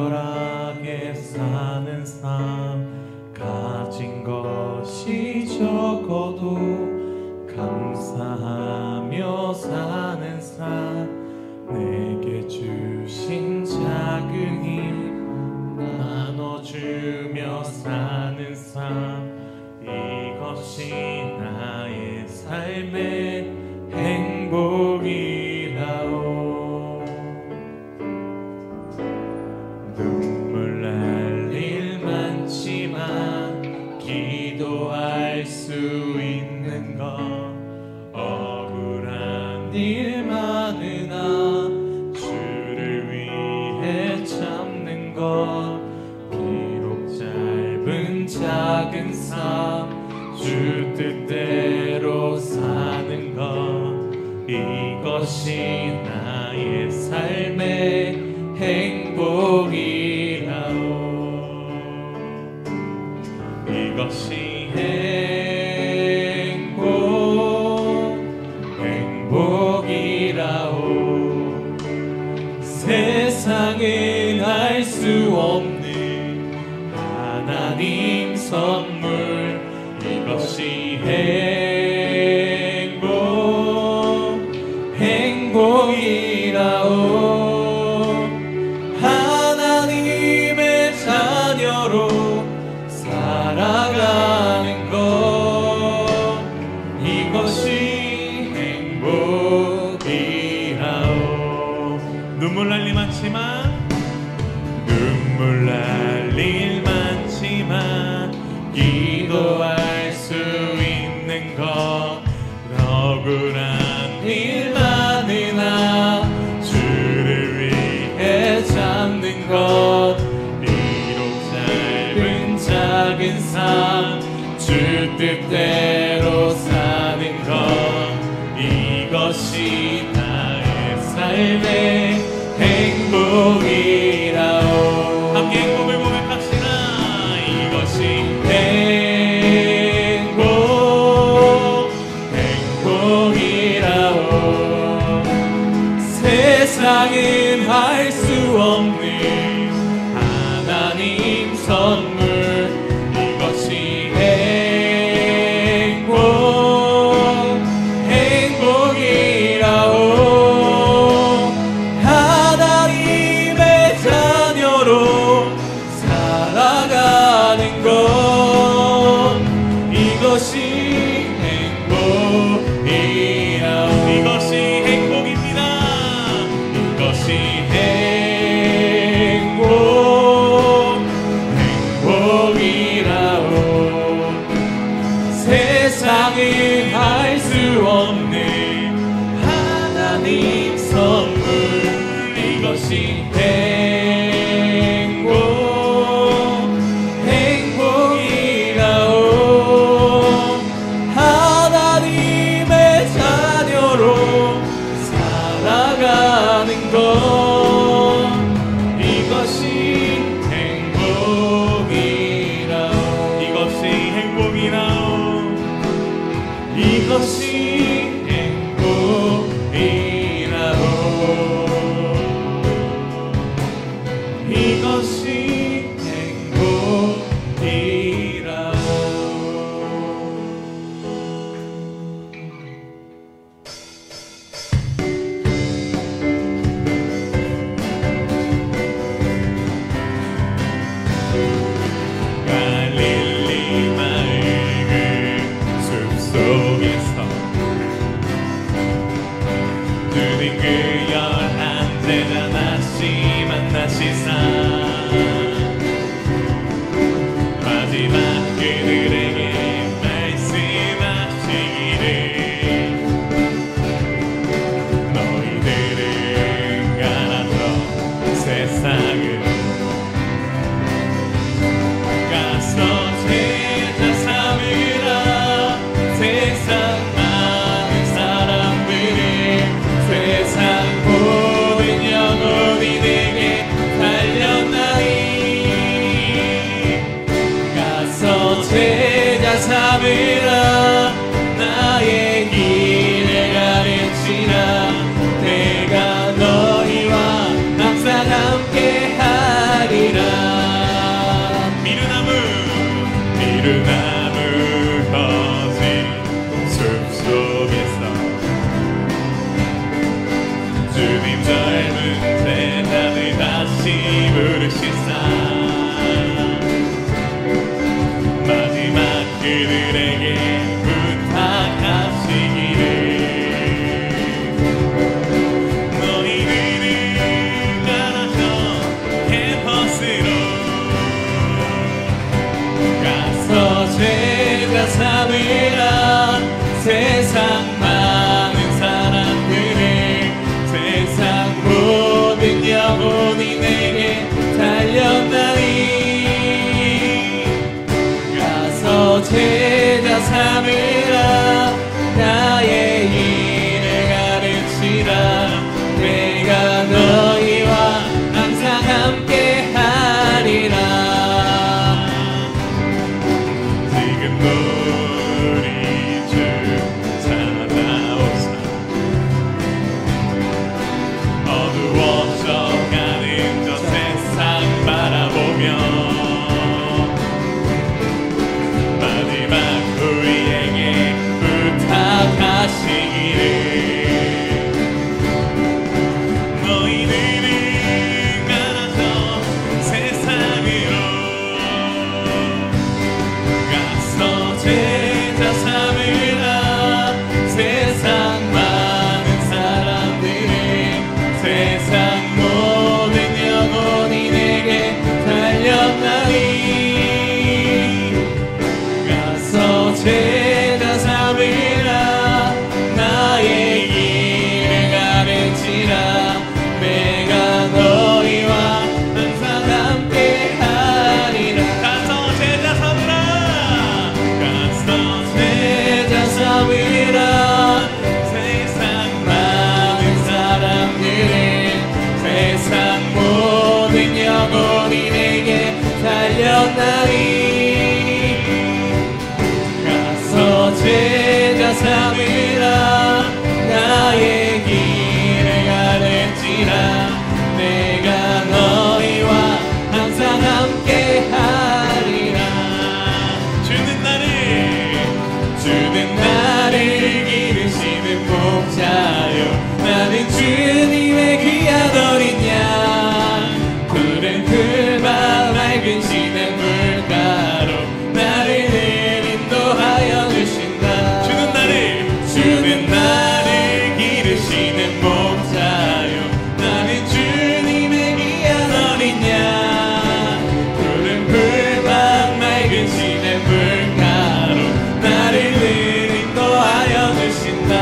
간절하게 사는 삶, 가진 것이 적어도 감사하며 사는 삶, 내게 주신 작은 힘 나눠주며 사는 삶, 이것이 나의 삶의 행복이라오. 눈물 날 일 많지만 기도할 수 있는 것, 억울한 일 많으나 주를 위해 참는 것, 비록 짧은 작은 삶 주 뜻대로 사는 것, 이것이 나의 삶의 행복이라오. 이것이 행복이라오. 세상은 알 수 없는 하나님 선물, 이것이 행복이라오. 하나님의 자녀로 살아가는 것, 이것이 행복이라오. 눈물 날 일 많지만, 눈물 날 일 많지만 기도할 수 있는 것, 억울한 일 많으나 주를 위해 참는 것, 비록 짧은 작은 삶 주 뜻대로 사는 것, 이것이 나의 삶의 행복이라오. 함께 행복을 고백합시다. 이것이 행복이라오. 세상은 알 수 없는 하나님 선물, 이것이 행복이라오. 하나님의 자녀로 살아가는 것, 이것이 행복이라오. 이것이 행복입니다. 이것이 행복이라오. 세상은 알 수 없는 하나님 선물, 이것이 행복이라오. 하나님의 자녀로 살아가는 것, 이것이 행복이라오. 이것이 행복이라오. 이것이 행복이라오. 이것이 행복이라오. 갈릴리 맑은 숲속에서 두린 그 11 제자 다시 만나시사, 부르시사 마지막 그들에게 부탁하시기를 너희들은 가라서 캠퍼스로 가서 제자 삼으라 세상 많은 사람들을 세상 모든 영혼이 내게 달렸나니 가서 제자 삼으라 나의 일을 가르치라 내가 너희와 항상 함께 하리라 지금 우리 주 찾아오사 어두워져 가는 저 세상 바라보며 마지막 우리에게 부탁하시기를 너희들은 가라서 세상으로 가서 제자 삼으라 세상 많은 사람들을 세상 모든 영혼이 내게 달렸나니 가서 제자 삼으라 나의 길을 가르치라 내가 너희와 항상 함께 하리라 가서 제자 삼으라 가서 제자 삼으라 세상 많은 사람들을 세상 모든 영혼이 내게 달렸나니 가서 제자 삼으라 나의 길을 가르치라 내가 너희와 항상 함께 하리라 주는 나를 기르시는 목자요 나는 주님의 귀한 어린 양 푸른 풀밭 맑은 시냇 물가로 나를 늘 인도하여 주신다 주는 나를 기르시는 목자요 나는 주님의 귀한 어린 양 푸른 풀밭 맑은 시냇 물가로 나를 늘 인도하여 주신다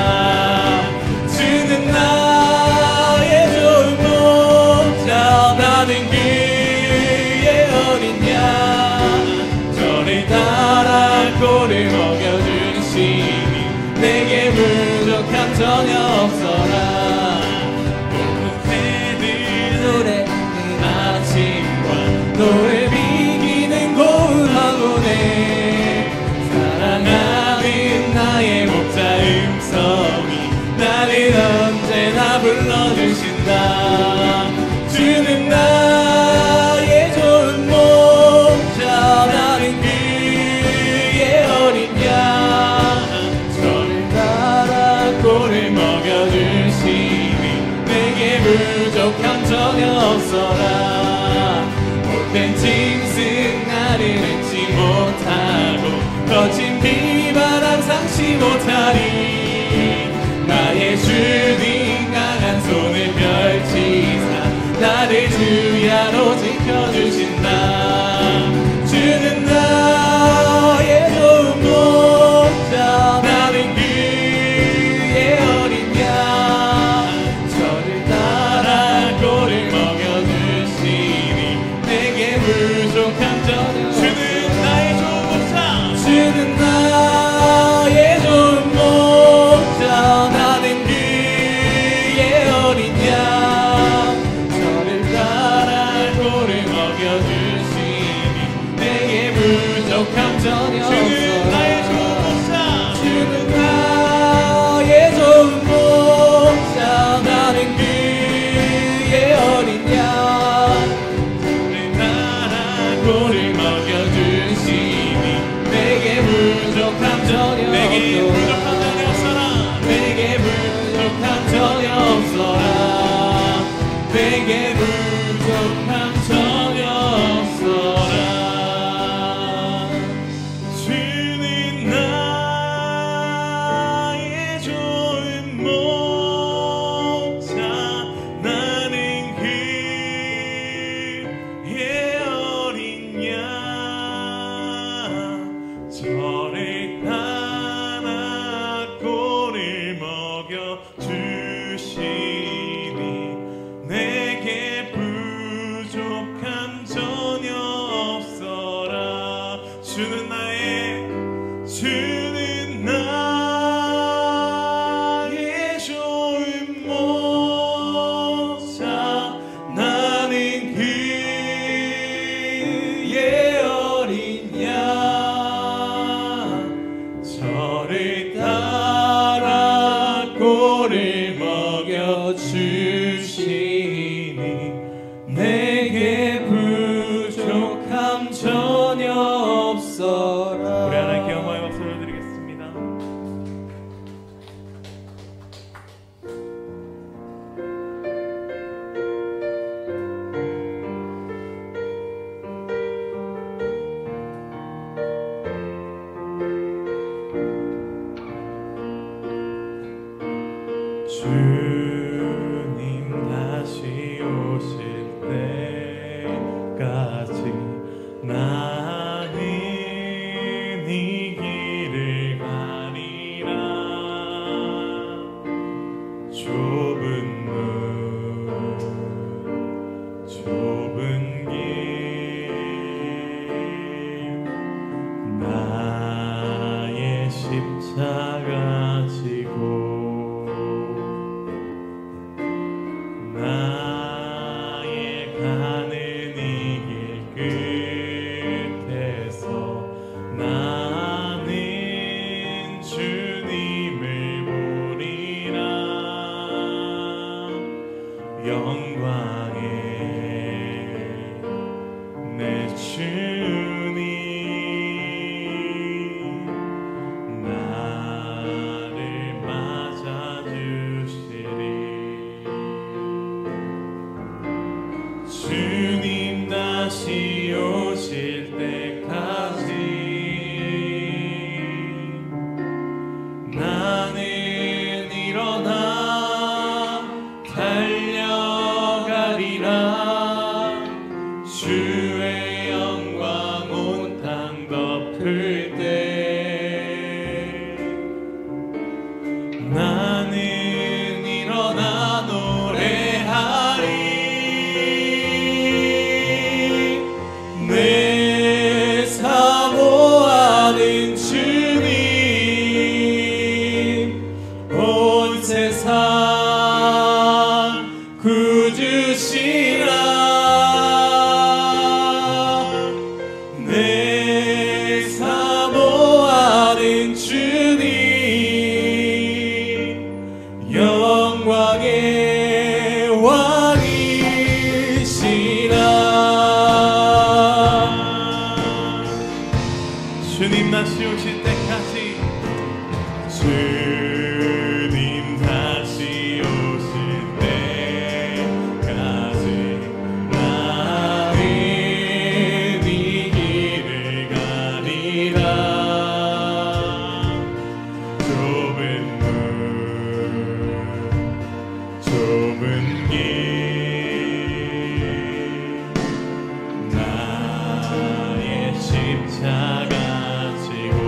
주는 나의 좋은 목자 나는 그의 어린 양 저를 따라 꼴을 먹여주시니 내게 부족함 전혀 없어라 모든 새들 노래는 아침과 너를 비기는 고운 황혼에 사랑하는 나의 목자 음성이 나를 언제나 불러주신다 주는 나의 좋은 목자 나는 그의 어린 양 저를 따라 꼴을 먹여주시니 내게 부족함 전혀 없어라 못된 짐승 나를 잊지 못하고 거친 비바람 상시 못하리 나의 주님 강한 손을 펼치사 나를 주야로 지켜주신다 주는 나의 좋은 목자 나는 그의 어린 양 저를 따라 꼴을 먹여주시니 내게 부족함 전혀 주는 나의 좋은 목자 주는 나의 좋은 목자 나는 그의 어린 양 저를 따라 꼴을 먹여주시니 내게 부족함 전혀 주는 나의 좋은 목자 주는 나의 좋은 목자 나는 그의 어린 양 저를 따라 꼴을 먹여주시니 내게 부족함 전혀 내게 부족함 전혀 없어라 내게 부족함 전혀 없어라 내게 부족함 전혀 주님 나를 맞아주시리. 주님 다시 오실 때까지 나는 일어나 달려가리라. 주의 영광 온 땅 덮을 때 나는 일어나 노래하리. 내 사모하는 주님 온 세상 구주시라. 내 사모하는 주님 영광의 왕이시라. 주님 다시 오실 때까지 주님 다시 오실 때까지 나는 이 길을 가리라. 좁은 길 나의 십자가 지고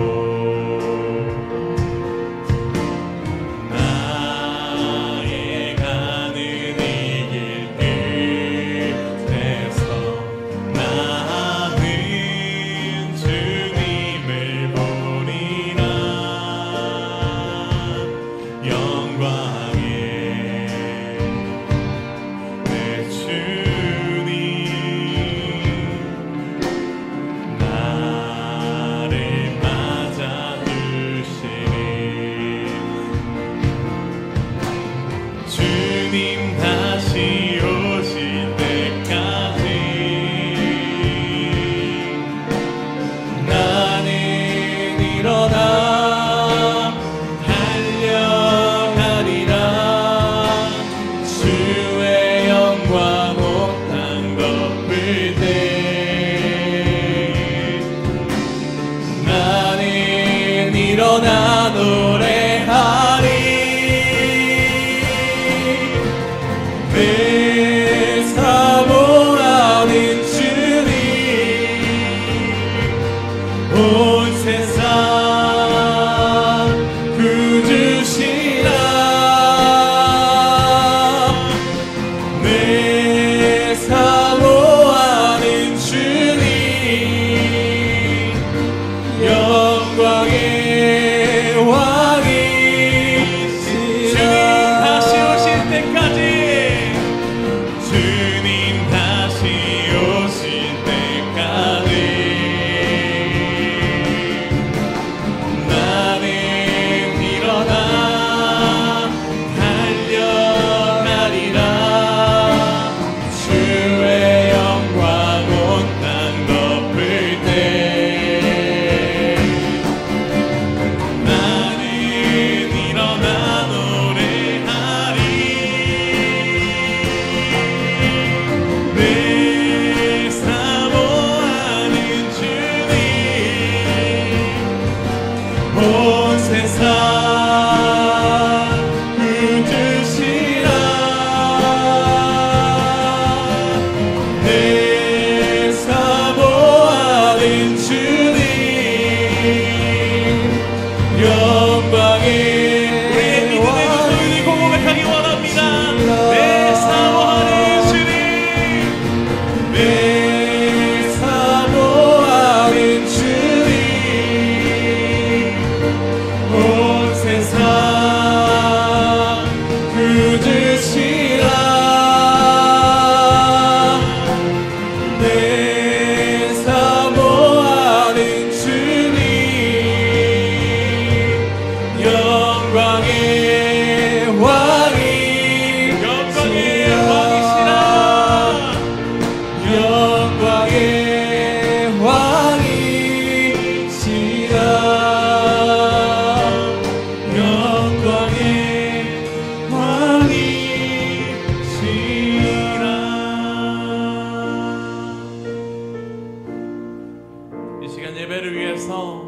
예배를 위해서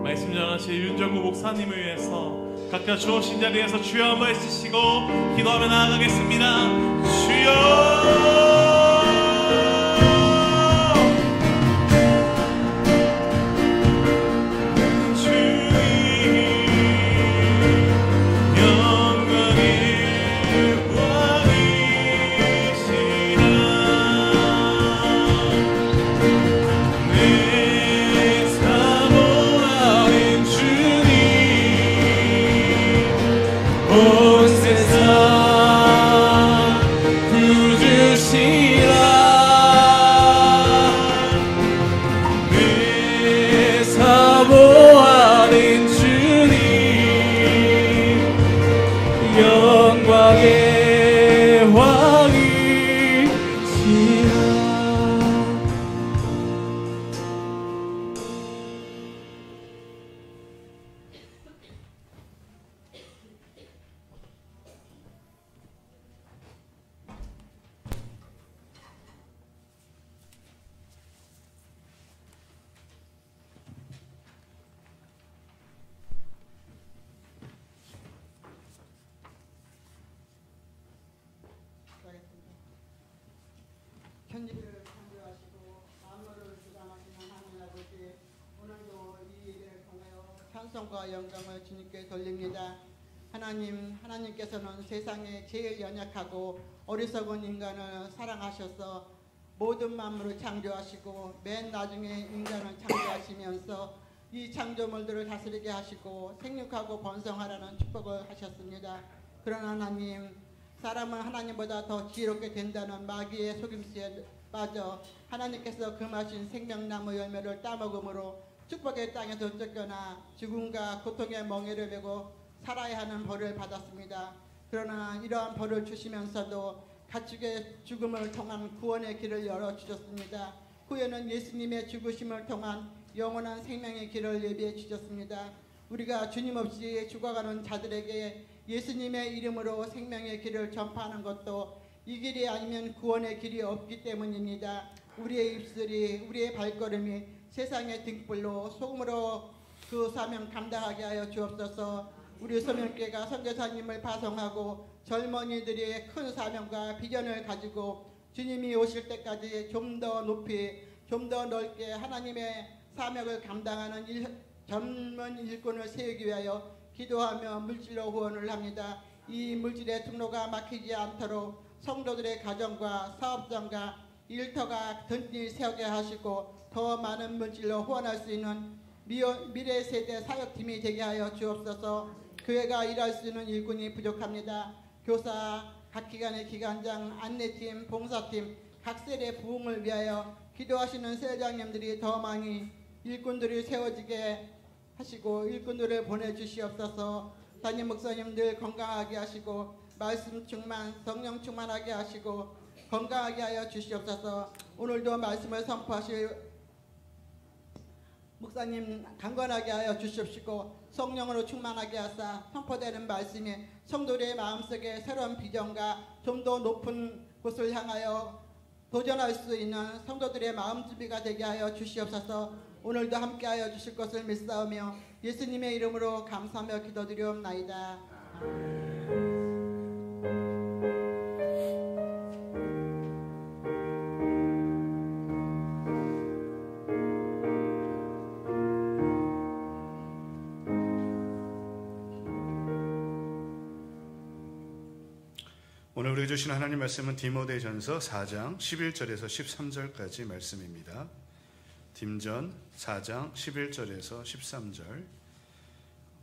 말씀 전하신 윤정구 목사님을 위해서 각자 주어진 자리에서 주여 한번 외치시고 기도하며 나아가겠습니다. 주여 편지를 참조하시고 만물을 주관하시는 하나님 아버지, 오늘도 이 예배를 통하여 찬송과 영광을 주님께 돌립니다. 하나님께서는 세상에 제일 연약하고 어리석은 인간을 사랑하셔서 모든 만물을 창조하시고 맨 나중에 인간을 창조하시면서 이 창조물들을 다스리게 하시고 생육하고 번성하라는 축복을 하셨습니다. 그러나 하나님, 사람은 하나님보다 더 지혜롭게 된다는 마귀의 속임수에 빠져 하나님께서 금하신 생명나무 열매를 따먹음으로 축복의 땅에서 쫓겨나 죽음과 고통의 멍에를 메고 살아야 하는 벌을 받았습니다. 그러나 이러한 벌을 주시면서도 가축의 죽음을 통한 구원의 길을 열어주셨습니다. 후에는 예수님의 죽으심을 통한 영원한 생명의 길을 예비해 주셨습니다. 우리가 주님 없이 죽어가는 자들에게 예수님의 이름으로 생명의 길을 전파하는 것도 이 길이 아니면 구원의 길이 없기 때문입니다. 우리의 입술이, 우리의 발걸음이 세상의 등불로 소금으로 그 사명 감당하게 하여 주옵소서. 우리 소명교회가 선교사님을 파송하고 젊은이들이 큰 사명과 비전을 가지고 주님이 오실 때까지 좀 더 높이, 좀 더 넓게 하나님의 사명을 감당하는 젊은 일꾼을 세우기 위하여 기도하며 물질로 후원을 합니다. 이 물질의 통로가 막히지 않도록 성도들의 가정과 사업장과 일터가 든든히 세우게 하시고 더 많은 물질로 후원할 수 있는 미래 세대 사역팀이 되게 하여 주옵소서. 교회가 일할 수 있는 일꾼이 부족합니다. 교사, 각 기관의 기관장, 안내팀, 봉사팀, 각 세대 부흥을 위하여 기도하시는 세장님들이 더 많이 일꾼들이 세워지게 하시고 일꾼들을 보내주시옵소서. 담임 목사님들 건강하게 하시고 말씀 충만, 성령 충만하게 하시고 건강하게 하여 주시옵소서. 오늘도 말씀을 선포하실 목사님 강건하게 하여 주시옵시고 성령으로 충만하게 하사 선포되는 말씀이 성도들의 마음속에 새로운 비전과 좀 더 높은 곳을 향하여 도전할 수 있는 성도들의 마음 준비가 되게 하여 주시옵소서. 오늘도 함께하여 주실 것을 믿사오며 예수님의 이름으로 감사하며 기도드리옵나이다. 오늘 우리에게 주신 하나님 말씀은 디모데전서 4장 11절에서 13절까지 말씀입니다. 딤전 4장 11절에서 13절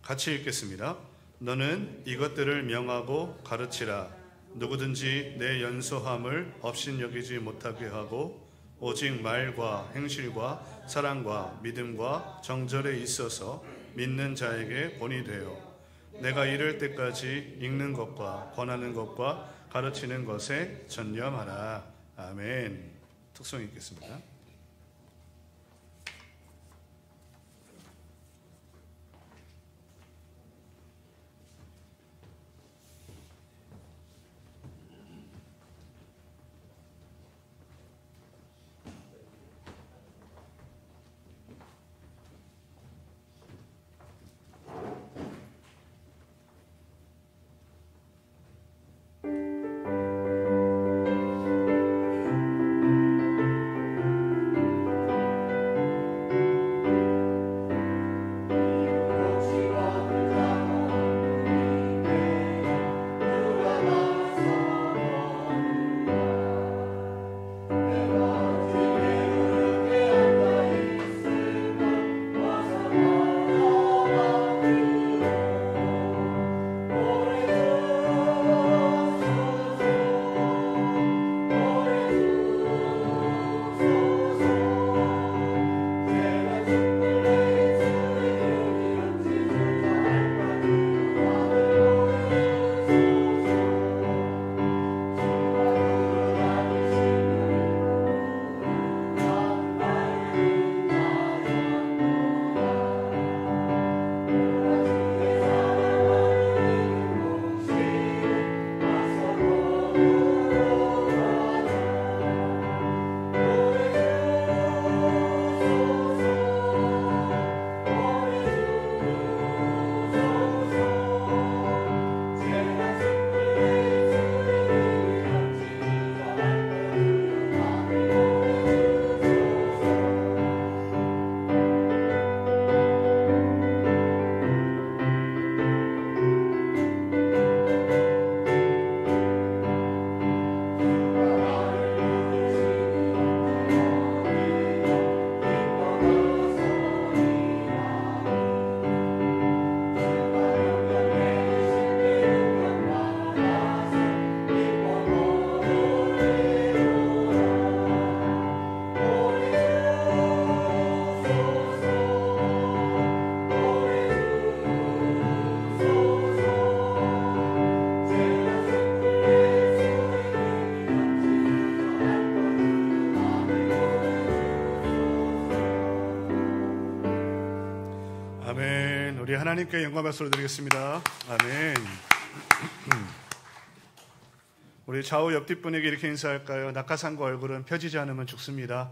같이 읽겠습니다. 너는 이것들을 명하고 가르치라. 누구든지 내 연소함을 업신여기지 못하게 하고 오직 말과 행실과 사랑과 믿음과 정절에 있어서 믿는 자에게 본이 되어 내가 이를 때까지 읽는 것과 권하는 것과 가르치는 것에 전념하라. 아멘. 특송 읽겠습니다. 우리 하나님께 영광 박수를 드리겠습니다. 아멘. 우리 좌우 옆뒷 분에게 이렇게 인사할까요? 낙하산과 얼굴은 펴지지 않으면 죽습니다.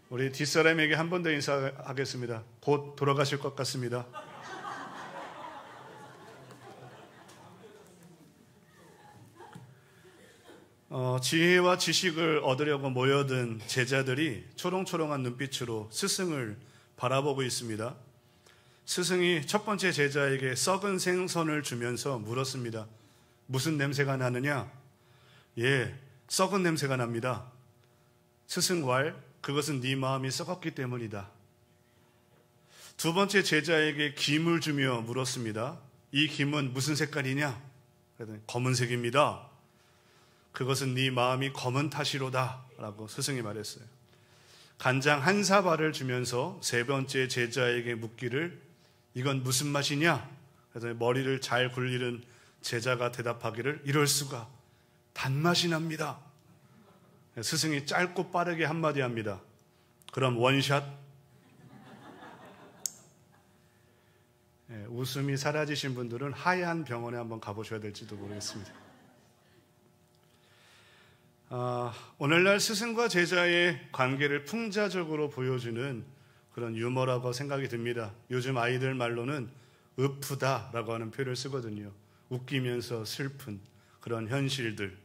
우리 뒷사람에게 한 번 더 인사하겠습니다. 곧 돌아가실 것 같습니다. 지혜와 지식을 얻으려고 모여든 제자들이 초롱초롱한 눈빛으로 스승을 바라보고 있습니다. 스승이 첫 번째 제자에게 썩은 생선을 주면서 물었습니다. 무슨 냄새가 나느냐? 예, 썩은 냄새가 납니다. 스승 왈, 그것은 네 마음이 썩었기 때문이다. 두 번째 제자에게 김을 주며 물었습니다. 이 김은 무슨 색깔이냐? 그랬더니 검은색입니다. 그것은 네 마음이 검은 탓이로다 라고 스승이 말했어요. 간장 한 사발을 주면서 세 번째 제자에게 묻기를 이건 무슨 맛이냐? 그래서 머리를 잘 굴리는 제자가 대답하기를 이럴 수가 단맛이 납니다. 스승이 짧고 빠르게 한마디 합니다. 그럼 원샷. 웃음이 사라지신 분들은 하얀 병원에 한번 가보셔야 될지도 모르겠습니다. 오늘날 스승과 제자의 관계를 풍자적으로 보여주는 그런 유머라고 생각이 듭니다. 요즘 아이들 말로는 으프다라고 하는 표현을 쓰거든요. 웃기면서 슬픈 그런 현실들.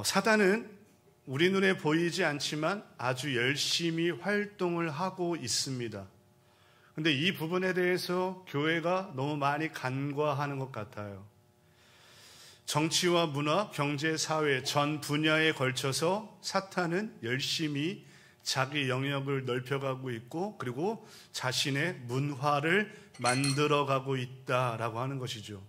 사단은 우리 눈에 보이지 않지만 아주 열심히 활동을 하고 있습니다. 근데 이 부분에 대해서 교회가 너무 많이 간과하는 것 같아요. 정치와 문화, 경제, 사회 전 분야에 걸쳐서 사탄은 열심히 자기 영역을 넓혀가고 있고 그리고 자신의 문화를 만들어가고 있다라고 하는 것이죠.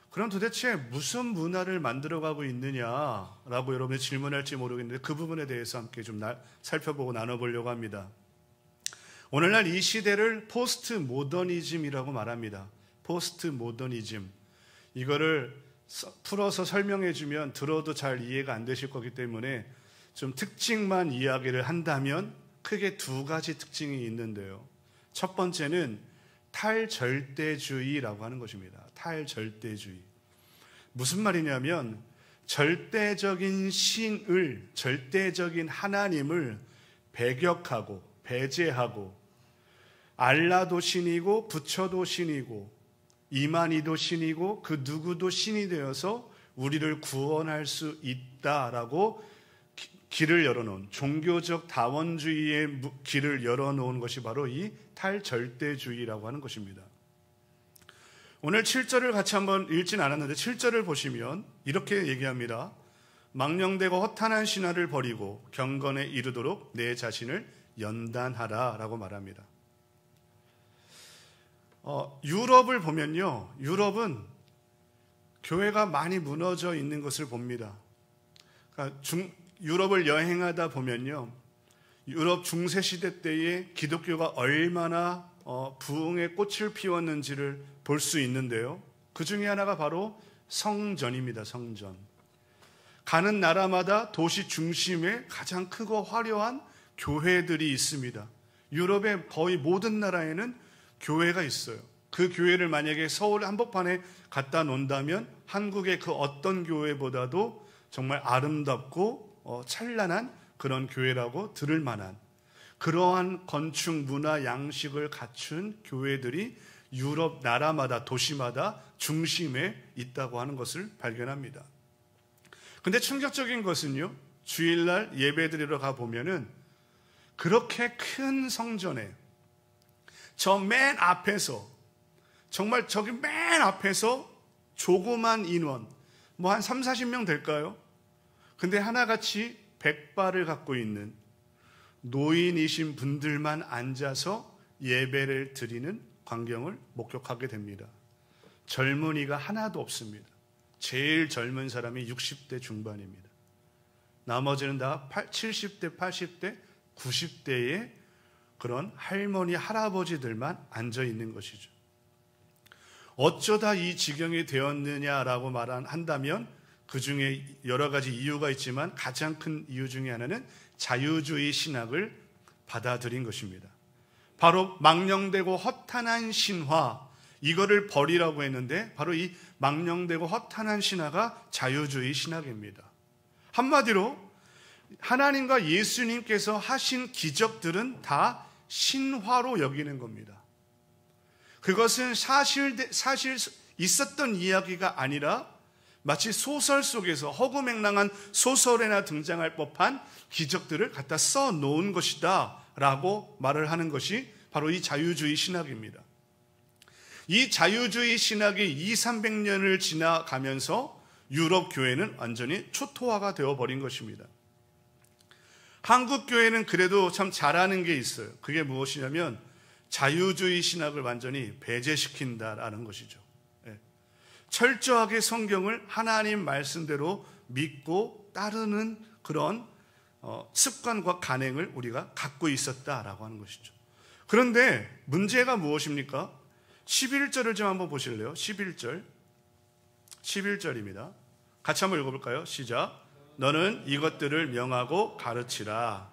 그럼 도대체 무슨 문화를 만들어가고 있느냐라고 여러분이 질문할지 모르겠는데 그 부분에 대해서 함께 좀 살펴보고 나눠보려고 합니다. 오늘날 이 시대를 포스트 모더니즘이라고 말합니다. 포스트 모더니즘. 이거를 풀어서 설명해 주면 들어도 잘 이해가 안 되실 거기 때문에 좀 특징만 이야기를 한다면 크게 두 가지 특징이 있는데요. 첫 번째는 탈절대주의라고 하는 것입니다. 탈절대주의. 무슨 말이냐면 절대적인 신을, 절대적인 하나님을 배격하고 배제하고 알라도 신이고 부처도 신이고 이만희도 신이고 그 누구도 신이 되어서 우리를 구원할 수 있다라고 길을 열어놓은 종교적 다원주의의 길을 열어놓은 것이 바로 이 탈절대주의라고 하는 것입니다. 오늘 7절을 같이 한번 읽진 않았는데 7절을 보시면 이렇게 얘기합니다. 망령되고 허탄한 신화를 버리고 경건에 이르도록 내 자신을 연단하라 라고 말합니다. 유럽을 보면요, 유럽은 교회가 많이 무너져 있는 것을 봅니다. 그러니까 유럽을 여행하다 보면요, 유럽 중세시대 때에 기독교가 얼마나 부흥의 꽃을 피웠는지를 볼 수 있는데요. 그 중에 하나가 바로 성전입니다. 성전. 가는 나라마다 도시 중심에 가장 크고 화려한 교회들이 있습니다. 유럽의 거의 모든 나라에는 교회가 있어요. 그 교회를 만약에 서울 한복판에 갖다 놓는다면 한국의 그 어떤 교회보다도 정말 아름답고 찬란한 그런 교회라고 들을 만한 그러한 건축 문화 양식을 갖춘 교회들이 유럽 나라마다 도시마다 중심에 있다고 하는 것을 발견합니다. 근데 충격적인 것은요, 주일날 예배드리러 가보면은 그렇게 큰 성전에 저 맨 앞에서, 정말 저기 맨 앞에서 조그만 인원, 뭐 한 3, 40명 될까요? 근데 하나같이 백발을 갖고 있는 노인이신 분들만 앉아서 예배를 드리는 광경을 목격하게 됩니다. 젊은이가 하나도 없습니다. 제일 젊은 사람이 60대 중반입니다. 나머지는 다 70대, 80대, 90대의 그런 할머니, 할아버지들만 앉아 있는 것이죠. 어쩌다 이 지경이 되었느냐라고 한다면 그 중에 여러 가지 이유가 있지만 가장 큰 이유 중에 하나는 자유주의 신학을 받아들인 것입니다. 바로 망령되고 허탄한 신화, 이거를 버리라고 했는데 바로 이 망령되고 허탄한 신화가 자유주의 신학입니다. 한마디로 하나님과 예수님께서 하신 기적들은 다 신화로 여기는 겁니다. 그것은 사실 있었던 이야기가 아니라 마치 소설 속에서 허구맹랑한 소설에나 등장할 법한 기적들을 갖다 써놓은 것이다 라고 말을 하는 것이 바로 이 자유주의 신학입니다. 이 자유주의 신학이 200~300년을 지나가면서 유럽 교회는 완전히 초토화가 되어버린 것입니다. 한국 교회는 그래도 참 잘하는 게 있어요. 그게 무엇이냐면 자유주의 신학을 완전히 배제시킨다라는 것이죠. 철저하게 성경을 하나님 말씀대로 믿고 따르는 그런 습관과 간행을 우리가 갖고 있었다라고 하는 것이죠. 그런데 문제가 무엇입니까? 11절을 좀 한번 보실래요? 11절입니다. 같이 한번 읽어볼까요? 시작. 너는 이것들을 명하고 가르치라.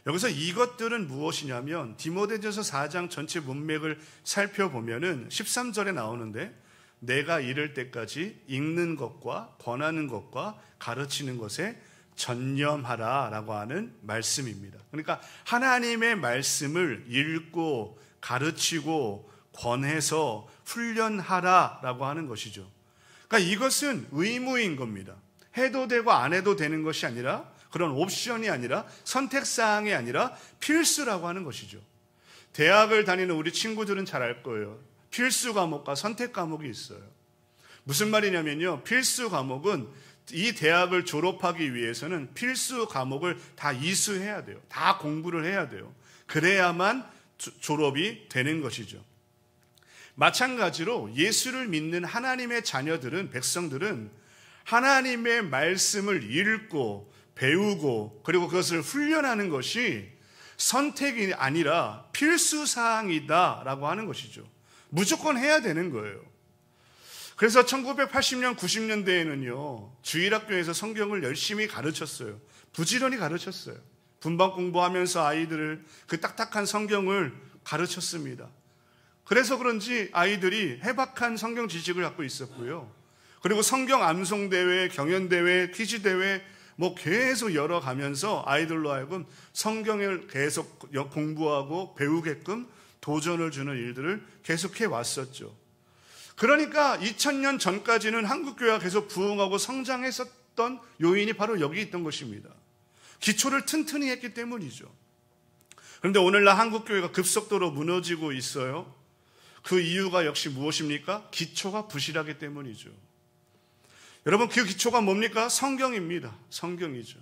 여기서 이것들은 무엇이냐면 디모데전서 4장 전체 문맥을 살펴보면은 13절에 나오는데 내가 이를 때까지 읽는 것과 권하는 것과 가르치는 것에 전념하라 라고 하는 말씀입니다. 그러니까 하나님의 말씀을 읽고 가르치고 권해서 훈련하라 라고 하는 것이죠. 그러니까 이것은 의무인 겁니다. 해도 되고 안 해도 되는 것이 아니라 그런 옵션이 아니라 선택사항이 아니라 필수라고 하는 것이죠. 대학을 다니는 우리 친구들은 잘 알 거예요. 필수 과목과 선택 과목이 있어요. 무슨 말이냐면요, 필수 과목은 이 대학을 졸업하기 위해서는 필수 과목을 다 이수해야 돼요. 다 공부를 해야 돼요. 그래야만 졸업이 되는 것이죠. 마찬가지로 예수를 믿는 하나님의 자녀들은, 백성들은 하나님의 말씀을 읽고 배우고 그리고 그것을 훈련하는 것이 선택이 아니라 필수사항이다라고 하는 것이죠. 무조건 해야 되는 거예요. 그래서 1980년, 90년대에는요, 주일학교에서 성경을 열심히 가르쳤어요. 부지런히 가르쳤어요. 분반 공부하면서 아이들을 그 딱딱한 성경을 가르쳤습니다. 그래서 그런지 아이들이 해박한 성경 지식을 갖고 있었고요. 그리고 성경 암송대회, 경연대회, 퀴즈대회 뭐 계속 열어가면서 아이들로 하여금 성경을 계속 공부하고 배우게끔 도전을 주는 일들을 계속해 왔었죠. 그러니까 2000년 전까지는 한국교회가 계속 부흥하고 성장했었던 요인이 바로 여기 있던 것입니다. 기초를 튼튼히 했기 때문이죠. 그런데 오늘날 한국교회가 급속도로 무너지고 있어요. 그 이유가 역시 무엇입니까? 기초가 부실하기 때문이죠. 여러분, 그 기초가 뭡니까? 성경입니다. 성경이죠.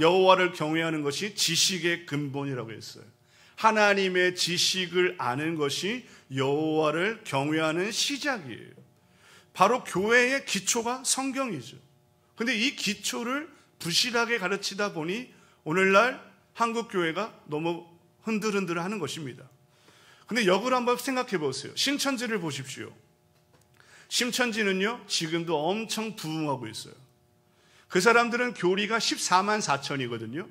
여호와를 경외하는 것이 지식의 근본이라고 했어요. 하나님의 지식을 아는 것이 여호와를 경외하는 시작이에요. 바로 교회의 기초가 성경이죠. 근데 이 기초를 부실하게 가르치다 보니 오늘날 한국 교회가 너무 흔들흔들하는 것입니다. 근데 역으로 한번 생각해 보세요. 신천지를 보십시오. 신천지는요, 지금도 엄청 부흥하고 있어요. 그 사람들은 교리가 14만 4천이거든요.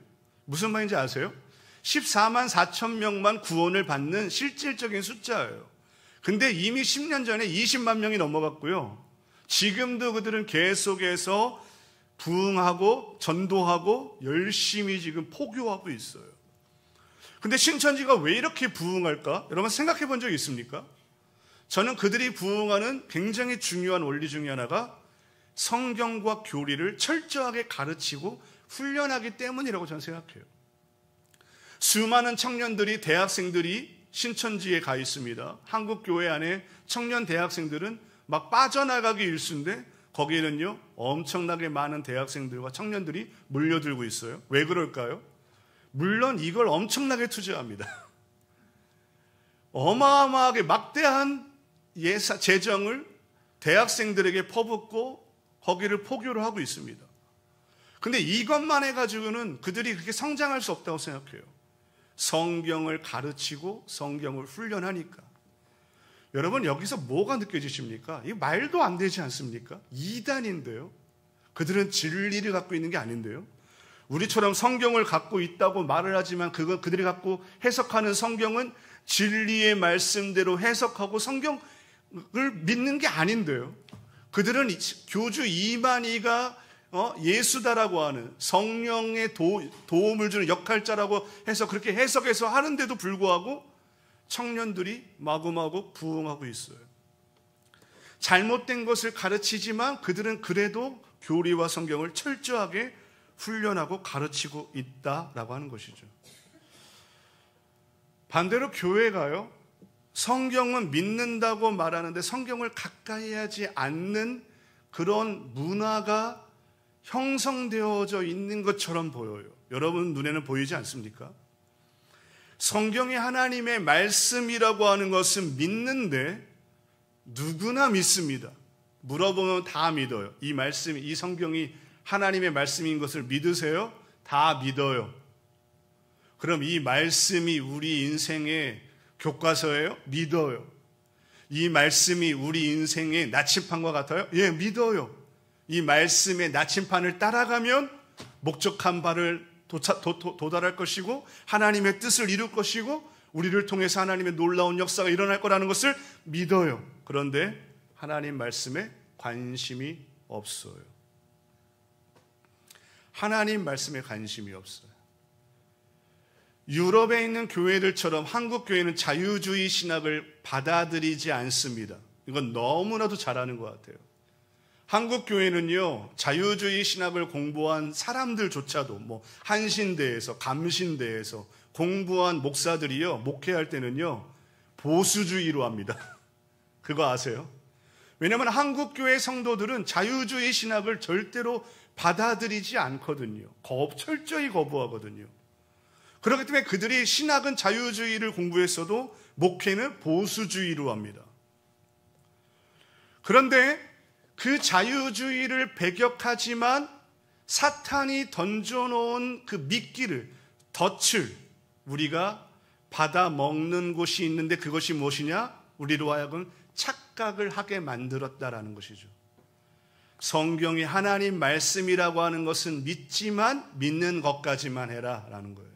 무슨 말인지 아세요? 14만 4천 명만 구원을 받는 실질적인 숫자예요. 근데 이미 10년 전에 20만 명이 넘어갔고요. 지금도 그들은 계속해서 부흥하고 전도하고 열심히 지금 포교하고 있어요. 근데 신천지가 왜 이렇게 부흥할까? 여러분 생각해 본 적 있습니까? 저는 그들이 부흥하는 굉장히 중요한 원리 중에 하나가 성경과 교리를 철저하게 가르치고 훈련하기 때문이라고 저는 생각해요. 수많은 청년들이, 대학생들이 신천지에 가 있습니다. 한국 교회 안에 청년 대학생들은 막 빠져나가기 일쑤인데 거기에는요 엄청나게 많은 대학생들과 청년들이 몰려들고 있어요. 왜 그럴까요? 물론 이걸 엄청나게 투자합니다. 어마어마하게 막대한 재정을 대학생들에게 퍼붓고 거기를 포교를 하고 있습니다. 근데 이것만 해가지고는 그들이 그렇게 성장할 수 없다고 생각해요. 성경을 가르치고 성경을 훈련하니까. 여러분 여기서 뭐가 느껴지십니까? 이거 말도 안 되지 않습니까? 이단인데요. 그들은 진리를 갖고 있는 게 아닌데요. 우리처럼 성경을 갖고 있다고 말을 하지만 그들이 갖고 해석하는 성경은 진리의 말씀대로 해석하고 성경을 믿는 게 아닌데요. 그들은 교주 이만희가 예수다라고 하는 성령의 도움을 주는 역할자라고 해서 그렇게 해석해서 하는데도 불구하고 청년들이 마구마구 부흥하고 있어요. 잘못된 것을 가르치지만 그들은 그래도 교리와 성경을 철저하게 훈련하고 가르치고 있다라고 하는 것이죠. 반대로 교회가요, 성경은 믿는다고 말하는데 성경을 가까이 하지 않는 그런 문화가 형성되어져 있는 것처럼 보여요. 여러분 눈에는 보이지 않습니까? 성경이 하나님의 말씀이라고 하는 것은 믿는데 누구나 믿습니다. 물어보면 다 믿어요. 이 말씀, 이 성경이 하나님의 말씀인 것을 믿으세요? 다 믿어요. 그럼 이 말씀이 우리 인생의 교과서예요? 믿어요. 이 말씀이 우리 인생의 나침판과 같아요? 예, 믿어요. 이 말씀의 나침판을 따라가면 목적한 바를 도달할 것이고 하나님의 뜻을 이룰 것이고 우리를 통해서 하나님의 놀라운 역사가 일어날 거라는 것을 믿어요. 그런데 하나님 말씀에 관심이 없어요. 하나님 말씀에 관심이 없어요. 유럽에 있는 교회들처럼 한국 교회는 자유주의 신학을 받아들이지 않습니다. 이건 너무나도 잘하는 것 같아요. 한국 교회는요, 자유주의 신학을 공부한 사람들조차도 한신대에서 감신대에서 공부한 목사들이요, 목회할 때는요 보수주의로 합니다. 그거 아세요? 왜냐하면 한국 교회 성도들은 자유주의 신학을 절대로 받아들이지 않거든요. 철저히 거부하거든요. 그렇기 때문에 그들이 신학은 자유주의를 공부했어도 목회는 보수주의로 합니다. 그런데 그 자유주의를 배격하지만 사탄이 던져놓은 그 미끼를, 덫을 우리가 받아 먹는 곳이 있는데 그것이 무엇이냐? 우리로 하여금 착각을 하게 만들었다라는 것이죠. 성경이 하나님 말씀이라고 하는 것은 믿지만 믿는 것까지만 해라라는 거예요.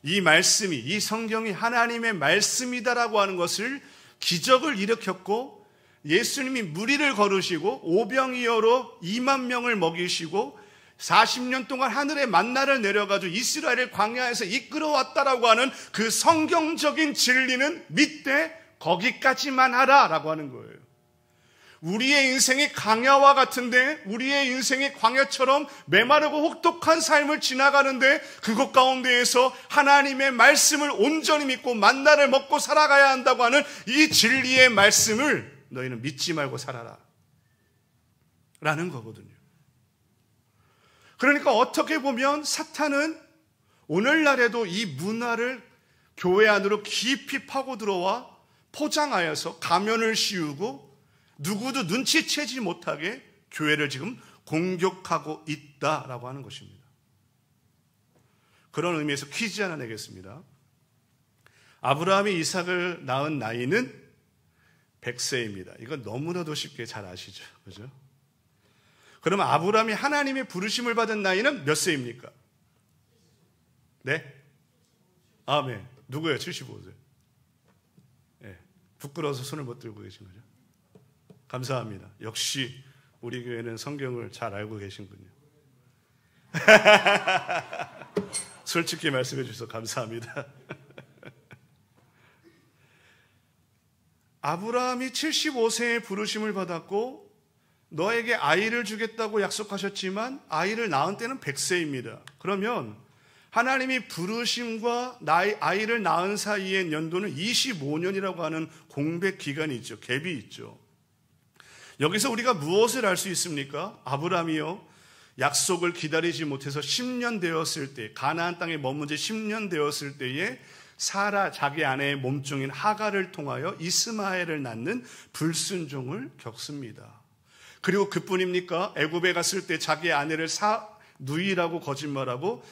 이 말씀이, 이 성경이 하나님의 말씀이다라고 하는 것을 기적을 일으켰고 예수님이 무리를 거르시고 오병이어로 2만 명을 먹이시고 40년 동안 하늘의 만나를 내려가지고 이스라엘을 광야에서 이끌어왔다라고 하는 그 성경적인 진리는 믿되 거기까지만 하라라고 하는 거예요. 우리의 인생이 강야와 같은데 우리의 인생이 광야처럼 메마르고 혹독한 삶을 지나가는데 그것 가운데에서 하나님의 말씀을 온전히 믿고 만나를 먹고 살아가야 한다고 하는 이 진리의 말씀을 너희는 믿지 말고 살아라 라는 거거든요. 그러니까 어떻게 보면 사탄은 오늘날에도 이 문화를 교회 안으로 깊이 파고 들어와 포장하여서 가면을 씌우고 누구도 눈치채지 못하게 교회를 지금 공격하고 있다라고 하는 것입니다. 그런 의미에서 퀴즈 하나 내겠습니다. 아브라함이 이삭을 낳은 나이는 100세입니다. 이건 너무나도 쉽게 잘 아시죠? 그죠? 그러면 아브라함이 하나님의 부르심을 받은 나이는 몇 세입니까? 네? 아멘. 누구예요? 75세. 네. 부끄러워서 손을 못 들고 계신 거죠? 감사합니다. 역시 우리 교회는 성경을 잘 알고 계신군요. 솔직히 말씀해 주셔서 감사합니다. 아브라함이 75세에 부르심을 받았고 너에게 아이를 주겠다고 약속하셨지만 아이를 낳은 때는 100세입니다. 그러면 하나님이 부르심과 아이를 낳은 사이의 연도는 25년이라고 하는 공백 기간이 있죠. 갭이 있죠. 여기서 우리가 무엇을 알 수 있습니까? 아브라함이요, 약속을 기다리지 못해서 10년 되었을 때, 가나안 땅에 머문 지 10년 되었을 때에 사라 자기 아내의 몸종인 하갈을 통하여 이스마엘을 낳는 불순종을 겪습니다. 그리고 그뿐입니까? 애굽에 갔을 때 자기 아내를 누이라고 거짓말하고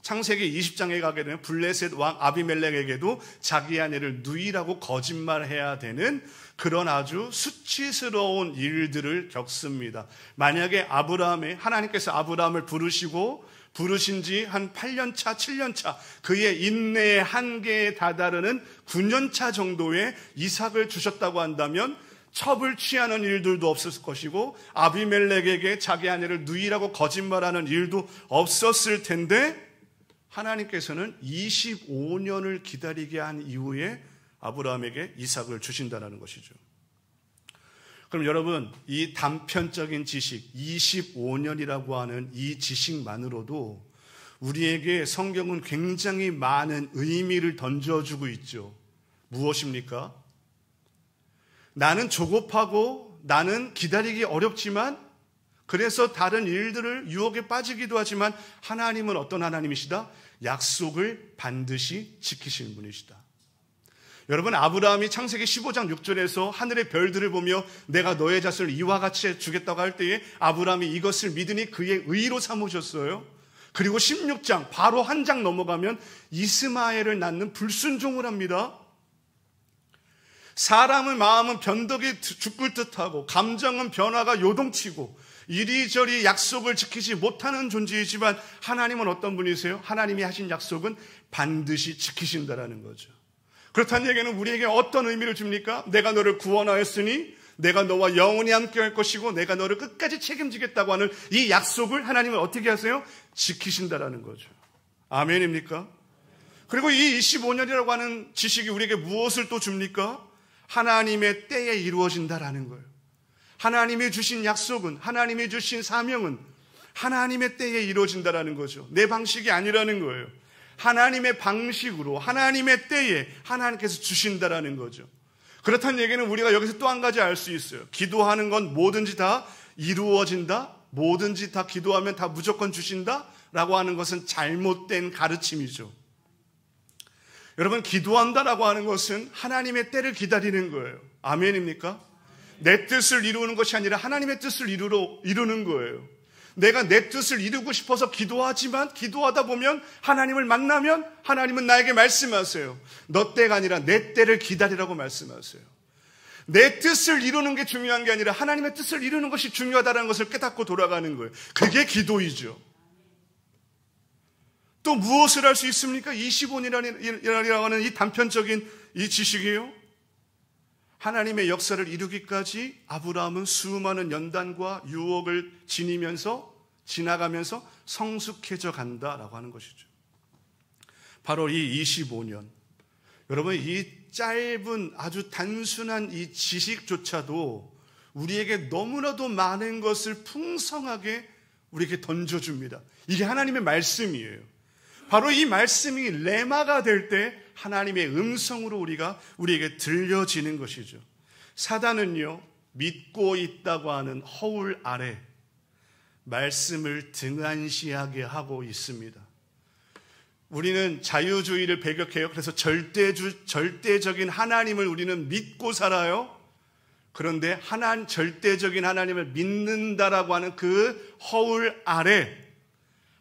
창세기 20장에 가게 되면 블레셋 왕 아비멜렉에게도 자기 아내를 누이라고 거짓말해야 되는 그런 아주 수치스러운 일들을 겪습니다. 만약에 하나님께서 아브라함을 부르신 지 한 8년차, 7년차, 그의 인내의 한계에 다다르는 9년차 정도의 이삭을 주셨다고 한다면 첩을 취하는 일들도 없었을 것이고 아비멜렉에게 자기 아내를 누이라고 거짓말하는 일도 없었을 텐데 하나님께서는 25년을 기다리게 한 이후에 아브라함에게 이삭을 주신다는 것이죠. 그럼 여러분, 이 단편적인 지식, 25년이라고 하는 이 지식만으로도 우리에게 성경은 굉장히 많은 의미를 던져주고 있죠. 무엇입니까? 나는 조급하고 나는 기다리기 어렵지만 그래서 다른 일들을 유혹에 빠지기도 하지만 하나님은 어떤 하나님이시다? 약속을 반드시 지키시는 분이시다. 여러분, 아브라함이 창세기 15장 6절에서 하늘의 별들을 보며 내가 너의 자손을 이와 같이 주겠다고 할 때에 아브라함이 이것을 믿으니 그의 의로 삼으셨어요. 그리고 16장 바로 한 장 넘어가면 이스마엘을 낳는 불순종을 합니다. 사람의 마음은 변덕이 죽을 듯하고 감정은 변화가 요동치고 이리저리 약속을 지키지 못하는 존재이지만 하나님은 어떤 분이세요? 하나님이 하신 약속은 반드시 지키신다라는 거죠. 그렇다는 얘기는 우리에게 어떤 의미를 줍니까? 내가 너를 구원하였으니 내가 너와 영원히 함께 할 것이고 내가 너를 끝까지 책임지겠다고 하는 이 약속을 하나님은 어떻게 하세요? 지키신다라는 거죠. 아멘입니까? 그리고 이 25년이라고 하는 지식이 우리에게 무엇을 또 줍니까? 하나님의 때에 이루어진다라는 거예요. 하나님이 주신 약속은, 하나님이 주신 사명은 하나님의 때에 이루어진다라는 거죠. 내 방식이 아니라는 거예요. 하나님의 방식으로 하나님의 때에 하나님께서 주신다라는 거죠. 그렇다는 얘기는 우리가 여기서 또 한 가지 알 수 있어요. 기도하는 건 뭐든지 다 이루어진다, 뭐든지 다 기도하면 다 무조건 주신다 라고 하는 것은 잘못된 가르침이죠. 여러분, 기도한다라고 하는 것은 하나님의 때를 기다리는 거예요. 아멘입니까? 내 뜻을 이루는 것이 아니라 하나님의 뜻을 이루는 거예요. 내가 내 뜻을 이루고 싶어서 기도하지만 기도하다 보면 하나님을 만나면 하나님은 나에게 말씀하세요. 너 때가 아니라 내 때를 기다리라고 말씀하세요. 내 뜻을 이루는 게 중요한 게 아니라 하나님의 뜻을 이루는 것이 중요하다는 것을 깨닫고 돌아가는 거예요. 그게 기도이죠. 또 무엇을 할 수 있습니까? 25년이라고 하는 이 단편적인 이 지식이요. 하나님의 역사를 이루기까지 아브라함은 수많은 연단과 유혹을 지나가면서 성숙해져 간다라고 하는 것이죠. 바로 이 25년. 여러분, 이 짧은 아주 단순한 이 지식조차도 우리에게 너무나도 많은 것을 풍성하게 우리에게 던져줍니다. 이게 하나님의 말씀이에요. 바로 이 말씀이 레마가 될 때 하나님의 음성으로 우리에게 들려지는 것이죠. 사단은요, 믿고 있다고 하는 허울 아래 말씀을 등한시하게 하고 있습니다. 우리는 자유주의를 배격해요. 그래서 절대적인 하나님을 우리는 믿고 살아요. 그런데 절대적인 하나님을 믿는다라고 하는 그 허울 아래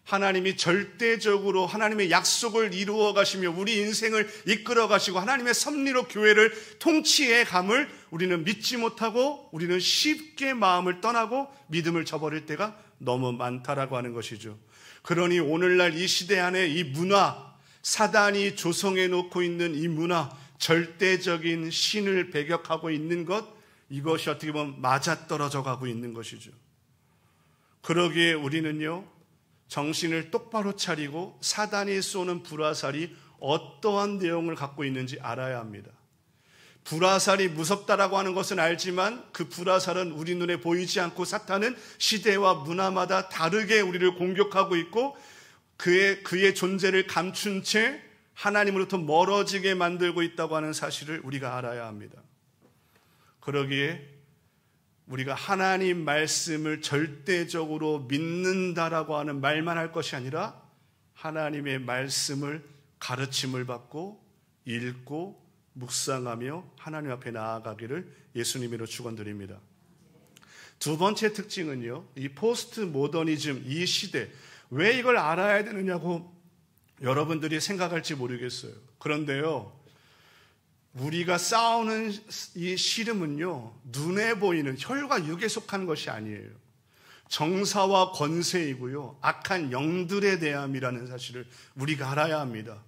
하나님이 절대적으로 하나님의 약속을 이루어 가시며 우리 인생을 이끌어 가시고 하나님의 섭리로 교회를 통치해 감을 우리는 믿지 못하고 우리는 쉽게 마음을 떠나고 믿음을 저버릴 때가 너무 많다라고 하는 것이죠. 그러니 오늘날 이 시대 안에 이 문화, 사단이 조성해 놓고 있는 이 문화, 절대적인 신을 배격하고 있는 것, 이것이 어떻게 보면 맞아떨어져 가고 있는 것이죠. 그러기에 우리는요, 정신을 똑바로 차리고 사단이 쏘는 불화살이 어떠한 내용을 갖고 있는지 알아야 합니다. 불화살이 무섭다라고 하는 것은 알지만 그 불화살은 우리 눈에 보이지 않고 사탄은 시대와 문화마다 다르게 우리를 공격하고 있고 그의 존재를 감춘 채 하나님으로부터 멀어지게 만들고 있다고 하는 사실을 우리가 알아야 합니다. 그러기에 우리가 하나님 말씀을 절대적으로 믿는다라고 하는 말만 할 것이 아니라 하나님의 말씀을 가르침을 받고 읽고 묵상하며 하나님 앞에 나아가기를 예수님으로 축원드립니다. 두 번째 특징은요, 이 포스트 모더니즘, 이 시대, 왜 이걸 알아야 되느냐고 여러분들이 생각할지 모르겠어요. 그런데요, 우리가 싸우는 이 씨름은요, 눈에 보이는 혈과 육에 속한 것이 아니에요. 정사와 권세이고요, 악한 영들에 대함이라는 사실을 우리가 알아야 합니다.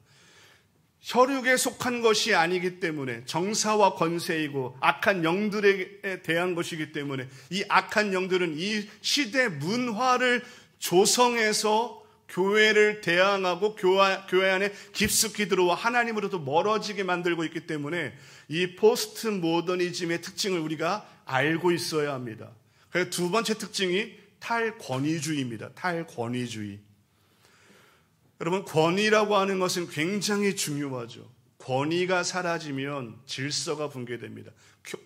혈육에 속한 것이 아니기 때문에, 정사와 권세이고 악한 영들에 대한 것이기 때문에, 이 악한 영들은 이 시대 문화를 조성해서 교회를 대항하고 교회 안에 깊숙이 들어와 하나님으로부터 멀어지게 만들고 있기 때문에 이 포스트 모더니즘의 특징을 우리가 알고 있어야 합니다. 그래서 두 번째 특징이 탈권위주의입니다. 탈권위주의. 여러분, 권위라고 하는 것은 굉장히 중요하죠. 권위가 사라지면 질서가 붕괴됩니다.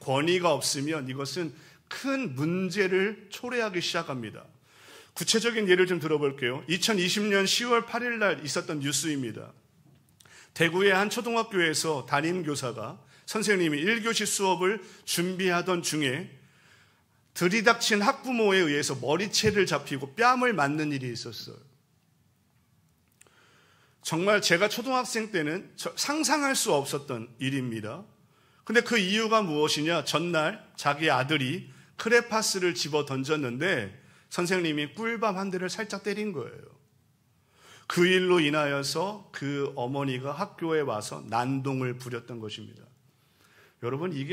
권위가 없으면 이것은 큰 문제를 초래하기 시작합니다. 구체적인 예를 좀 들어볼게요. 2020년 10월 8일 날 있었던 뉴스입니다. 대구의 한 초등학교에서 담임교사가 선생님이 1교시 수업을 준비하던 중에 들이닥친 학부모에 의해서 머리채를 잡히고 뺨을 맞는 일이 있었어요. 정말 제가 초등학생 때는 상상할 수 없었던 일입니다. 근데 그 이유가 무엇이냐? 전날 자기 아들이 크레파스를 집어 던졌는데 선생님이 꿀밤 한 대를 살짝 때린 거예요. 그 일로 인하여서 그 어머니가 학교에 와서 난동을 부렸던 것입니다. 여러분, 이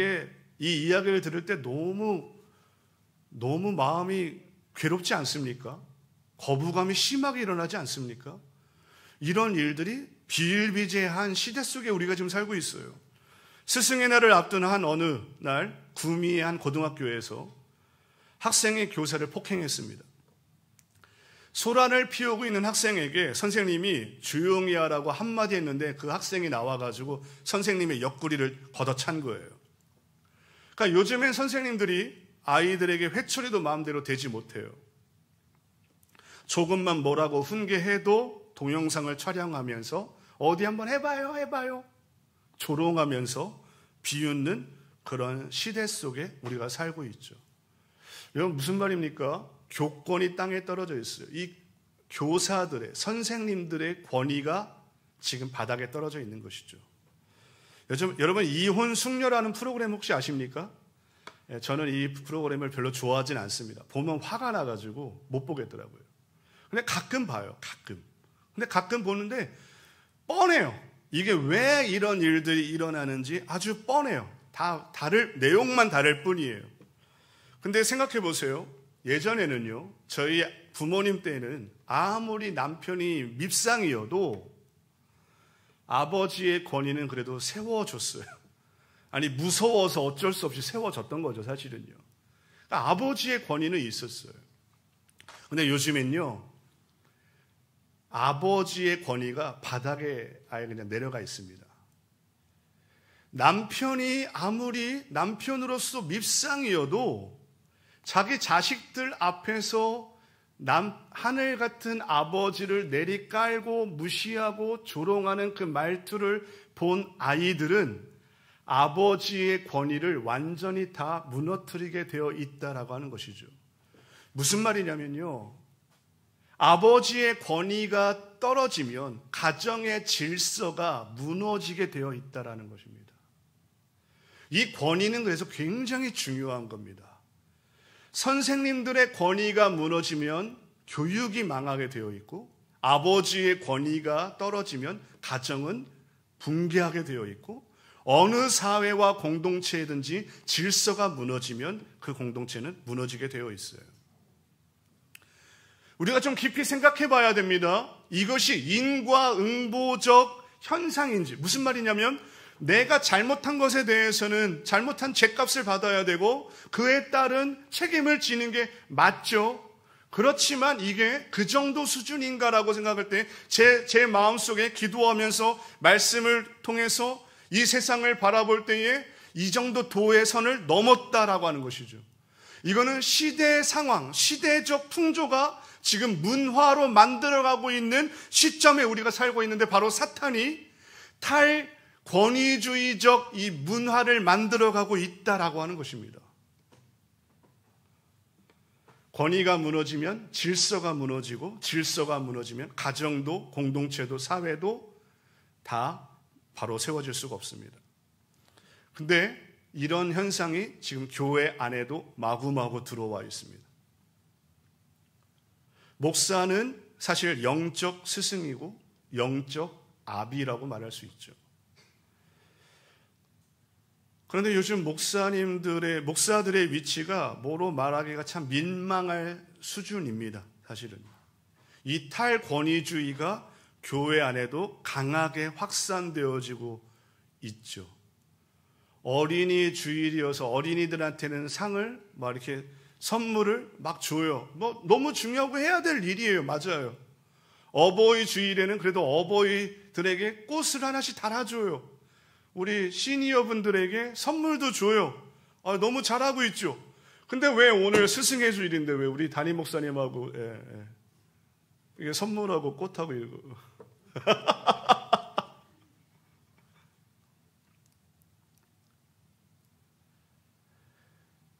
이야기를 들을 때 너무 마음이 괴롭지 않습니까? 거부감이 심하게 일어나지 않습니까? 이런 일들이 비일비재한 시대 속에 우리가 지금 살고 있어요. 스승의 날을 앞둔 한 어느 날 구미의 한 고등학교에서 학생이 교사를 폭행했습니다. 소란을 피우고 있는 학생에게 선생님이 조용히 하라고 한마디 했는데 그 학생이 나와가지고 선생님의 옆구리를 걷어찬 거예요. 그러니까 요즘엔 선생님들이 아이들에게 회초리도 마음대로 대지 못해요. 조금만 뭐라고 훈계해도 동영상을 촬영하면서 어디 한번 해봐요 조롱하면서 비웃는 그런 시대 속에 우리가 살고 있죠. 여러분, 무슨 말입니까? 교권이 땅에 떨어져 있어요. 이 교사들의, 선생님들의 권위가 지금 바닥에 떨어져 있는 것이죠. 요즘 여러분, 이혼 숙녀라는 프로그램 혹시 아십니까? 저는 이 프로그램을 별로 좋아하진 않습니다. 보면 화가 나가지고 못 보겠더라고요. 근데 가끔 봐요. 근데 가끔 보는데 뻔해요. 이게 왜 이런 일들이 일어나는지 아주 뻔해요. 내용만 다를 뿐이에요. 근데 생각해 보세요. 예전에는요, 저희 부모님 때는 아무리 남편이 밉상이어도 아버지의 권위는 그래도 세워줬어요. 아니, 무서워서 어쩔 수 없이 세워졌던 거죠, 사실은요. 그러니까 아버지의 권위는 있었어요. 근데 요즘엔요, 아버지의 권위가 바닥에 아예 그냥 내려가 있습니다. 남편이 아무리 남편으로서 밉상이어도 자기 자식들 앞에서 하늘 같은 아버지를 내리깔고 무시하고 조롱하는 그 말투를 본 아이들은 아버지의 권위를 완전히 다 무너뜨리게 되어 있다라고 하는 것이죠. 무슨 말이냐면요, 아버지의 권위가 떨어지면 가정의 질서가 무너지게 되어 있다라는 것입니다. 이 권위는 그래서 굉장히 중요한 겁니다. 선생님들의 권위가 무너지면 교육이 망하게 되어 있고, 아버지의 권위가 떨어지면 가정은 붕괴하게 되어 있고, 어느 사회와 공동체든지 질서가 무너지면 그 공동체는 무너지게 되어 있어요. 우리가 좀 깊이 생각해 봐야 됩니다. 이것이 인과응보적 현상인지. 무슨 말이냐면, 내가 잘못한 것에 대해서는 잘못한 죄값을 받아야 되고 그에 따른 책임을 지는 게 맞죠. 그렇지만 이게 그 정도 수준인가라고 생각할 때 제 마음속에 기도하면서 말씀을 통해서 이 세상을 바라볼 때에 이 정도 도의 선을 넘었다라고 하는 것이죠. 이거는 시대의 상황, 시대적 풍조가 지금 문화로 만들어가고 있는 시점에 우리가 살고 있는데, 바로 사탄이 권위주의적 이 문화를 만들어가고 있다라고 하는 것입니다. 권위가 무너지면 질서가 무너지고, 질서가 무너지면 가정도 공동체도 사회도 다 바로 세워질 수가 없습니다. 근데 이런 현상이 지금 교회 안에도 마구마구 들어와 있습니다. 목사는 사실 영적 스승이고 영적 아비라고 말할 수 있죠. 그런데 요즘 목사들의 위치가 뭐로 말하기가 참 민망할 수준입니다. 사실은 이 탈권위주의가 교회 안에도 강하게 확산되어지고 있죠. 어린이 주일이어서 어린이들한테는 상을 막 이렇게 선물을 막 줘요. 뭐 너무 중요하고 해야 될 일이에요. 맞아요. 어버이 주일에는 그래도 어버이들에게 꽃을 하나씩 달아줘요. 우리 시니어 분들에게 선물도 줘요. 너무 잘하고 있죠. 근데 왜 오늘 스승의 주일인데 왜 우리 담임 목사님하고 이게 선물하고 꽃하고 이거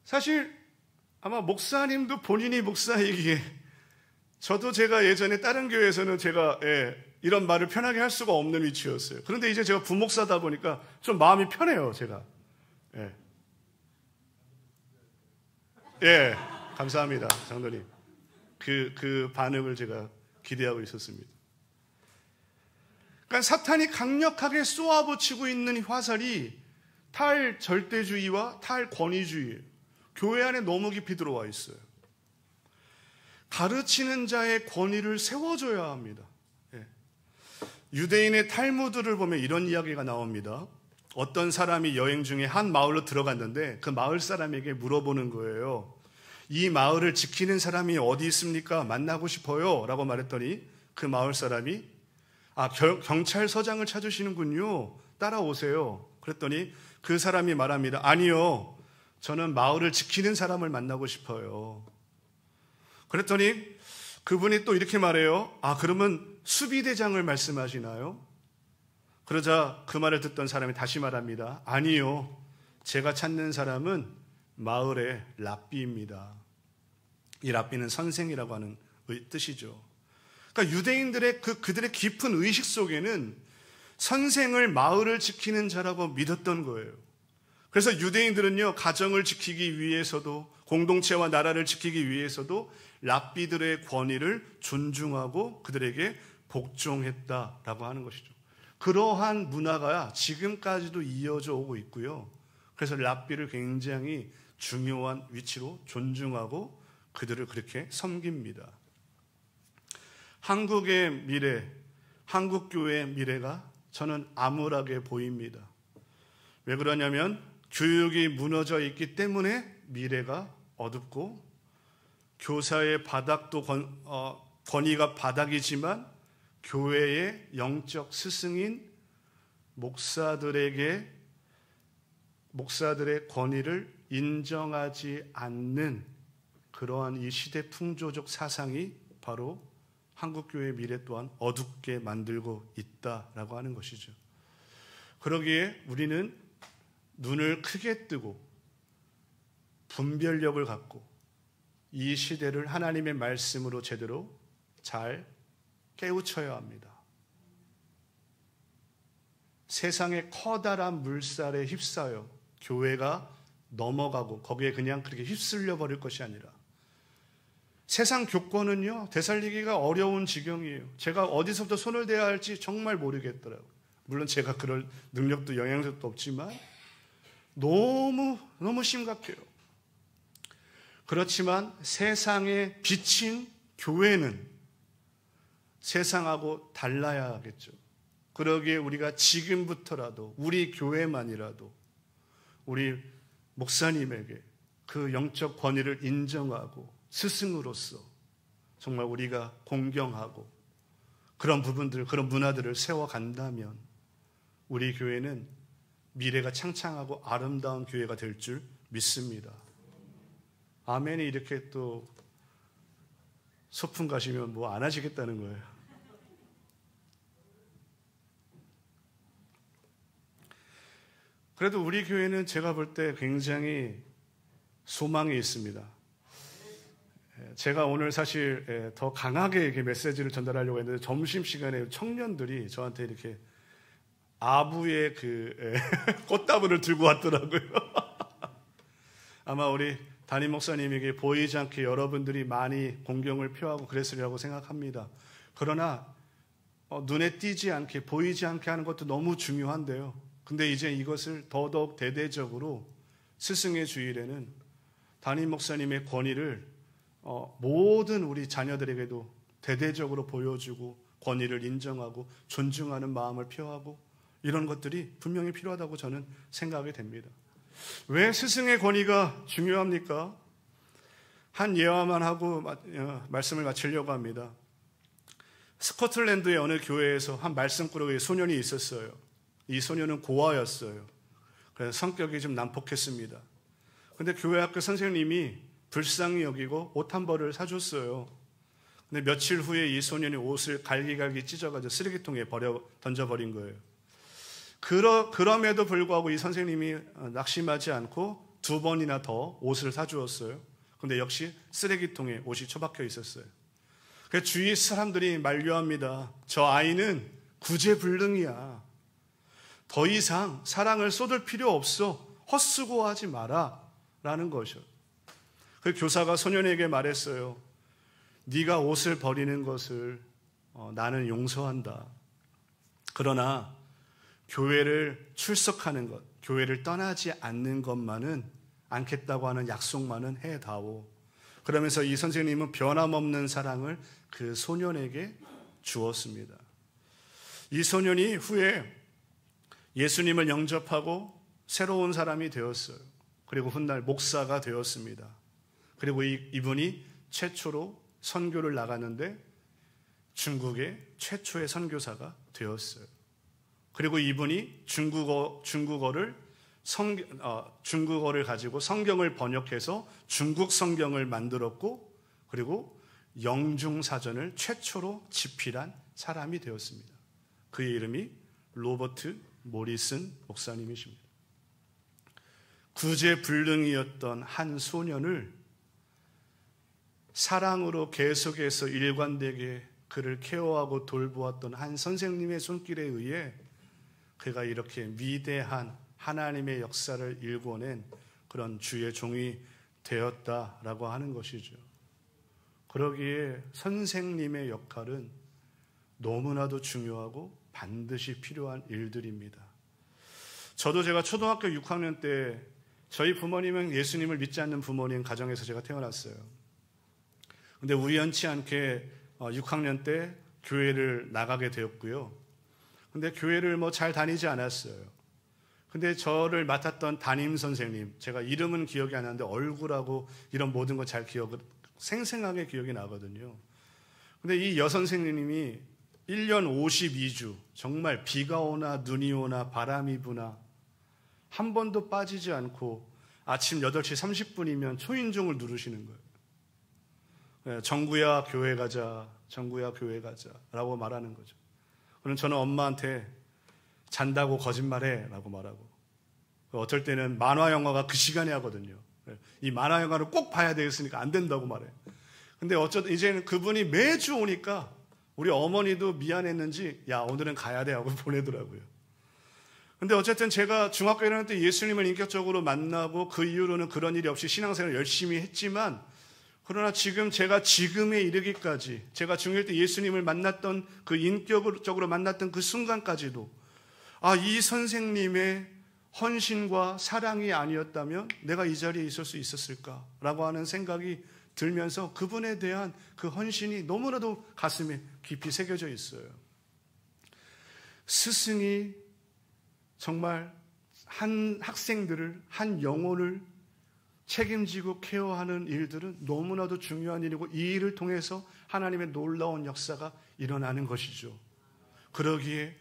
사실 아마 목사님도 본인이 목사이기에, 저도 제가 예전에 다른 교회에서는 제가 이런 말을 편하게 할 수가 없는 위치였어요. 그런데 이제 제가 부목사다 보니까 좀 마음이 편해요, 제가. 감사합니다, 장로님. 그 반응을 제가 기대하고 있었습니다. 그러니까 사탄이 강력하게 쏘아붙이고 있는 화살이 탈절대주의와 탈권위주의예요. 교회 안에 너무 깊이 들어와 있어요. 가르치는 자의 권위를 세워줘야 합니다. 유대인의 탈무드를 보면 이런 이야기가 나옵니다. 어떤 사람이 여행 중에 한 마을로 들어갔는데 그 마을 사람에게 물어보는 거예요. 이 마을을 지키는 사람이 어디 있습니까? 만나고 싶어요. 라고 말했더니 그 마을 사람이 경찰서장을 찾으시는군요. 따라오세요. 그랬더니 그 사람이 말합니다. 아니요. 저는 마을을 지키는 사람을 만나고 싶어요. 그랬더니 그분이 또 이렇게 말해요. 그러면 수비대장을 말씀하시나요? 그러자 그 말을 듣던 사람이 다시 말합니다. 아니요. 제가 찾는 사람은 마을의 랍비입니다. 이 랍비는 선생이라고 하는 뜻이죠. 그러니까 유대인들의 그들의 깊은 의식 속에는 선생을 마을을 지키는 자라고 믿었던 거예요. 그래서 유대인들은요, 가정을 지키기 위해서도 공동체와 나라를 지키기 위해서도 랍비들의 권위를 존중하고 그들에게 복종했다라고 하는 것이죠. 그러한 문화가 지금까지도 이어져 오고 있고요. 그래서 랍비를 굉장히 중요한 위치로 존중하고 그들을 그렇게 섬깁니다. 한국의 미래, 한국교회의 미래가 저는 암울하게 보입니다. 왜 그러냐면 교육이 무너져 있기 때문에 미래가 어둡고, 교사의 바닥도 권위가 바닥이지만 교회의 영적 스승인 목사들의 권위를 인정하지 않는 그러한 이 시대 풍조적 사상이 바로 한국교회의 미래 또한 어둡게 만들고 있다라고 하는 것이죠. 그러기에 우리는 눈을 크게 뜨고 분별력을 갖고 이 시대를 하나님의 말씀으로 제대로 잘 깨우쳐야 합니다. 세상의 커다란 물살에 휩싸여 교회가 넘어가고 거기에 그냥 그렇게 휩쓸려 버릴 것이 아니라, 세상 교권은요, 되살리기가 어려운 지경이에요. 제가 어디서부터 손을 대야 할지 정말 모르겠더라고요. 물론 제가 그럴 능력도 영향력도 없지만 너무 심각해요. 그렇지만 세상에 비친 교회는 세상하고 달라야 하겠죠. 그러기에 우리가 지금부터라도 우리 교회만이라도 우리 목사님에게 그 영적 권위를 인정하고 스승으로서 정말 우리가 공경하고 그런 부분들, 그런 문화들을 세워간다면 우리 교회는 미래가 창창하고 아름다운 교회가 될 줄 믿습니다. 아멘이 이렇게 또 소풍 가시면 뭐 안 하시겠다는 거예요. 그래도 우리 교회는 제가 볼 때 굉장히 소망이 있습니다. 제가 오늘 사실 더 강하게 이렇게 메시지를 전달하려고 했는데 점심시간에 청년들이 저한테 이렇게 아부의 꽃다발을 들고 왔더라고요. 아마 우리 담임 목사님에게 보이지 않게 여러분들이 많이 공경을 표하고 그랬으리라고 생각합니다. 그러나 눈에 띄지 않게 보이지 않게 하는 것도 너무 중요한데요. 근데 이제 이것을 더더욱 대대적으로 스승의 주일에는 담임 목사님의 권위를 모든 우리 자녀들에게도 대대적으로 보여주고 권위를 인정하고 존중하는 마음을 표하고 이런 것들이 분명히 필요하다고 저는 생각이 됩니다. 왜 스승의 권위가 중요합니까? 한 예화만 하고 말씀을 마치려고 합니다. 스코틀랜드의 어느 교회에서 한 말씀꾸러기의 소년이 있었어요. 이 소년은 고아였어요. 그래서 성격이 좀 난폭했습니다. 근데 교회 학교 선생님이 불쌍히 여기고 옷 한 벌을 사줬어요. 근데 며칠 후에 이 소년이 옷을 갈기갈기 찢어가지고 쓰레기통에 던져버린 거예요. 그럼에도 불구하고 이 선생님이 낙심하지 않고 2번이나 더 옷을 사주었어요. 근데 역시 쓰레기통에 옷이 처박혀 있었어요. 그래서 주위 사람들이 만류합니다. 저 아이는 구제불능이야. 더 이상 사랑을 쏟을 필요 없어. 헛수고하지 마라. 라는 것이요. 그 교사가 소년에게 말했어요. 네가 옷을 버리는 것을 나는 용서한다. 그러나 교회를 출석하는 것, 교회를 떠나지 않는 것만은 않겠다고 하는 약속만은 해다오. 그러면서 이 선생님은 변함없는 사랑을 그 소년에게 주었습니다. 이 소년이 후에 예수님을 영접하고 새로운 사람이 되었어요. 그리고 훗날 목사가 되었습니다. 그리고 이분이 최초로 선교를 나가는데 중국의 최초의 선교사가 되었어요. 그리고 이분이 중국어를 가지고 성경을 번역해서 중국 성경을 만들었고, 그리고 영중사전을 최초로 집필한 사람이 되었습니다. 그의 이름이 로버트 모리슨 목사님이십니다. 구제불능이었던 한 소년을 사랑으로 계속해서 일관되게 그를 케어하고 돌보았던 한 선생님의 손길에 의해 그가 이렇게 위대한 하나님의 역사를 일궈낸 그런 주의 종이 되었다라고 하는 것이죠. 그러기에 선생님의 역할은 너무나도 중요하고 반드시 필요한 일들입니다. 제가 초등학교 6학년 때 저희 부모님은 예수님을 믿지 않는 부모님 가정에서 제가 태어났어요. 근데 우연치 않게 6학년 때 교회를 나가게 되었고요. 근데 교회를 잘 다니지 않았어요. 근데 저를 맡았던 담임 선생님, 제가 이름은 기억이 안 나는데 얼굴하고 이런 모든 거 잘 생생하게 기억이 나거든요. 근데 이 여선생님이 1년 52주 정말 비가 오나 눈이 오나 바람이 부나 한 번도 빠지지 않고 아침 8시 30분이면 초인종을 누르시는 거예요. 정구야 교회 가자, 정구야 교회 가자 라고 말하는 거죠. 그럼 저는 엄마한테 잔다고 거짓말해 라고 말하고, 어쩔 때는 만화 영화가 그 시간에 하거든요. 이 만화 영화를 꼭 봐야 되겠으니까 안 된다고 말해. 근데 이제는 그분이 매주 오니까 우리 어머니도 미안했는지 야 오늘은 가야 돼 하고 보내더라고요. 근데 어쨌든 제가 중학교 1학년 때 예수님을 인격적으로 만나고 그 이후로는 그런 일이 없이 신앙생활을 열심히 했지만, 그러나 제가 지금에 이르기까지, 제가 중1 때 예수님을 만났던 그 인격적으로 만났던 그 순간까지도 이 선생님의 헌신과 사랑이 아니었다면 내가 이 자리에 있을 수 있었을까라고 하는 생각이 들면서 그분에 대한 그 헌신이 너무나도 가슴에 깊이 새겨져 있어요. 스승이 정말 한 학생들을, 한 영혼을 책임지고 케어하는 일들은 너무나도 중요한 일이고, 이 일을 통해서 하나님의 놀라운 역사가 일어나는 것이죠. 그러기에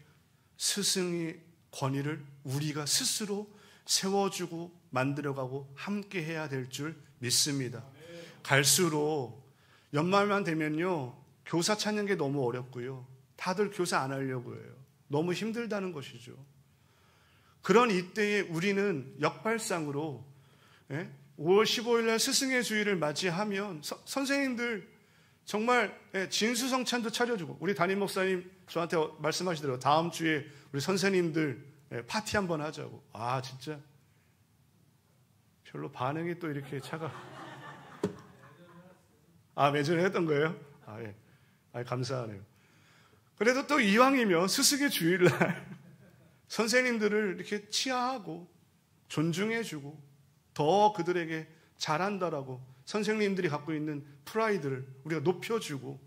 스승의 권위를 우리가 스스로 세워주고 만들어가고 함께 해야 될 줄 믿습니다. 갈수록 연말만 되면요, 교사 찾는 게 너무 어렵고요, 다들 교사 안 하려고 해요. 너무 힘들다는 것이죠. 그런 이때에 우리는 역발상으로 5월 15일 날 스승의 주일을 맞이하면 선생님들 정말 진수성찬도 차려주고, 우리 담임 목사님 저한테 말씀하시더라고요. 다음 주에 우리 선생님들 파티 한번 하자고. 아, 진짜 별로 반응이 또 이렇게 매전에 했던 거예요? 감사하네요. 그래도 또 이왕이면 스승의 주일날 선생님들을 이렇게 치하하고 존중해주고 더 그들에게 잘한다라고 선생님들이 갖고 있는 프라이드를 우리가 높여주고,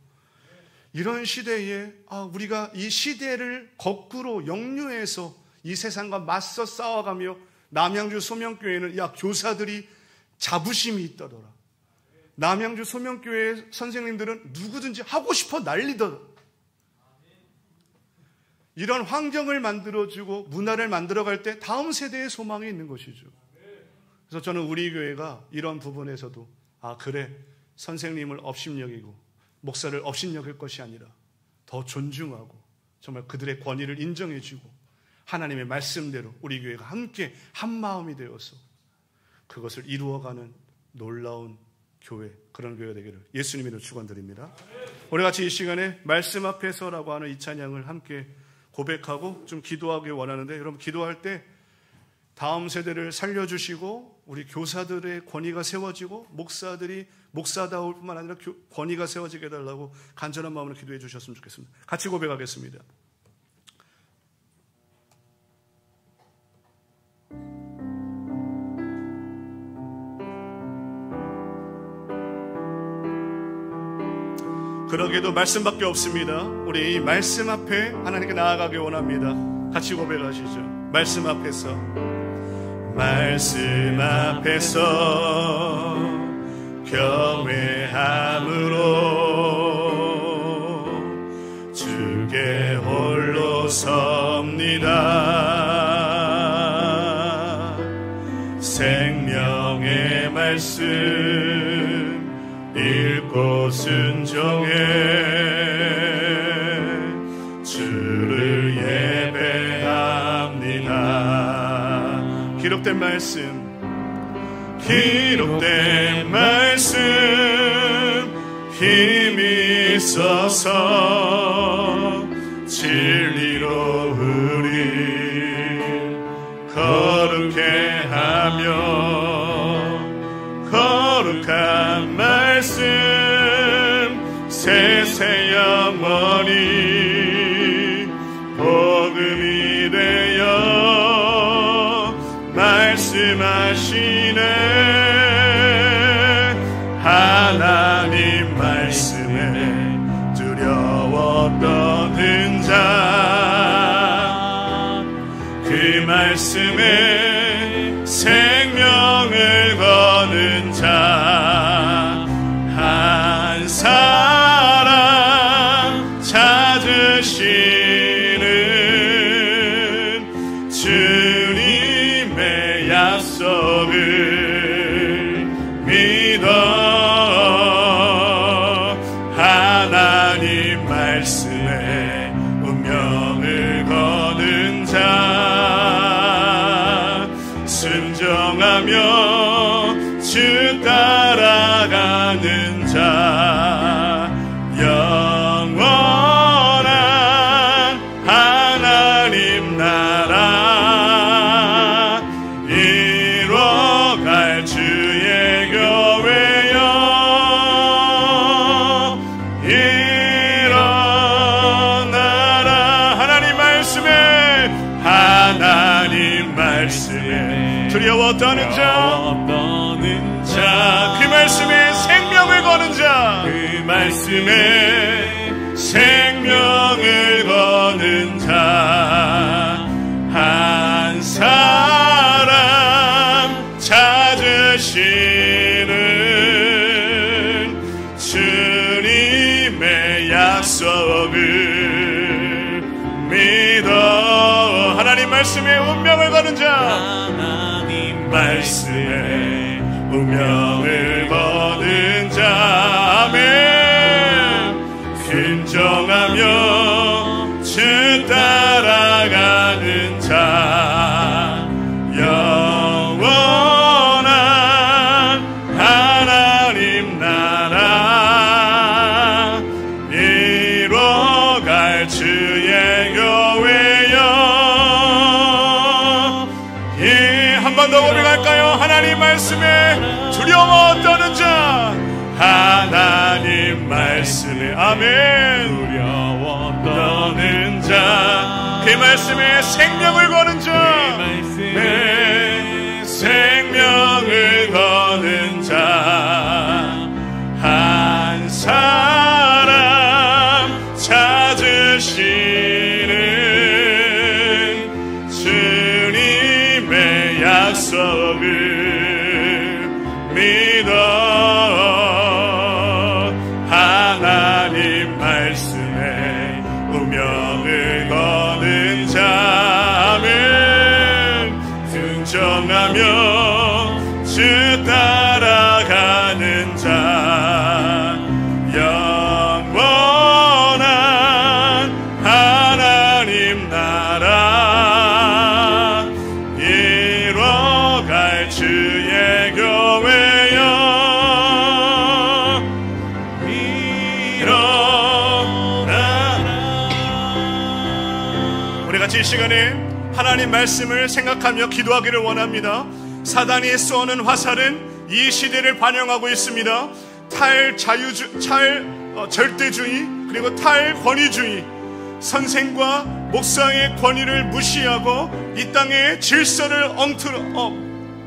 이런 시대에 우리가 이 시대를 거꾸로 역류해서 이 세상과 맞서 싸워가며, 남양주 소명교회는 교사들이 자부심이 있다더라. 남양주 소명교회 선생님들은 누구든지 하고 싶어 난리더라. 이런 환경을 만들어주고 문화를 만들어갈 때 다음 세대의 소망이 있는 것이죠. 그래서 저는 우리 교회가 이런 부분에서도 그래, 선생님을 업신여기고 목사를 업신여길 것이 아니라 더 존중하고 정말 그들의 권위를 인정해주고 하나님의 말씀대로 우리 교회가 함께 한마음이 되어서 그것을 이루어가는 놀라운 교회, 그런 교회가 되기를 예수님의 이름으로 축원드립니다. 우리 같이 이 시간에 말씀 앞에서라고 하는 이 찬양을 함께 고백하고 좀 기도하기 원하는데, 여러분 기도할 때 다음 세대를 살려주시고 우리 교사들의 권위가 세워지고 목사들이 목사다울 뿐만 아니라 권위가 세워지게 해달라고 간절한 마음으로 기도해 주셨으면 좋겠습니다. 같이 고백하겠습니다. 그러게도 말씀밖에 없습니다. 우리 이 말씀 앞에 하나님께 나아가기 원합니다. 같이 고백하시죠. 말씀 앞에서 경외함으로 주께 홀로 섭니다. 생명의 말씀 읽고 순종해 주를 예배합니다. 기록된 말씀 힘이 있어서 진리로 우리 거룩해 하며, 거룩한 말씀 세세 영원히 복음이 되어 말씀하시네. 하나님 말씀에 두려워 떠는 자, 그 말씀에 생명을 거는 자, 한 사람 찾으시는 주님의 약속을 믿어. 하나님 말씀에 운명을 거는 자, 순종하며 주 따라가는 자, 영원한 하나님 나라 이뤄갈 주의 교회여 일어나라. 하나님 말씀에 두려워 떠는 자, 그 말씀에 생명을 거는 자, 그 말씀에 생명을 거는 자, 한 사람 찾으시는 주님의 약속을 믿어. 하나님 말씀에 운명을 거는 자, 하나님 말씀에 운명을 거는 자, 아멘. 순종하며 주 따라가는 자, 영원한 이뤄갈 주의 교회여. 예, 한 번 더 고백할까요? 하나님 말씀에 두려워 떠는 자, 하나님 말씀에 아멘. 두려워 떠는 자, 그 말씀에 생명을 거는 자, 내 생명을 거는 자, 한 사람 찾으시는 주님의 약속을 믿어. 하나님 말씀에 운명을 거는 자, 아멘. 순종하며 주 따라가는 자, 영원한 하나님 나라 이뤄갈 주의 교회여. 우리 같이 이 시간에 하나님 말씀을 생각하며 기도하기를 원합니다. 사단이 쏘는 화살은 이 시대를 반영하고 있습니다. 절대주의, 그리고 탈권위주의, 선생과 목사의 권위를 무시하고 이 땅의 질서를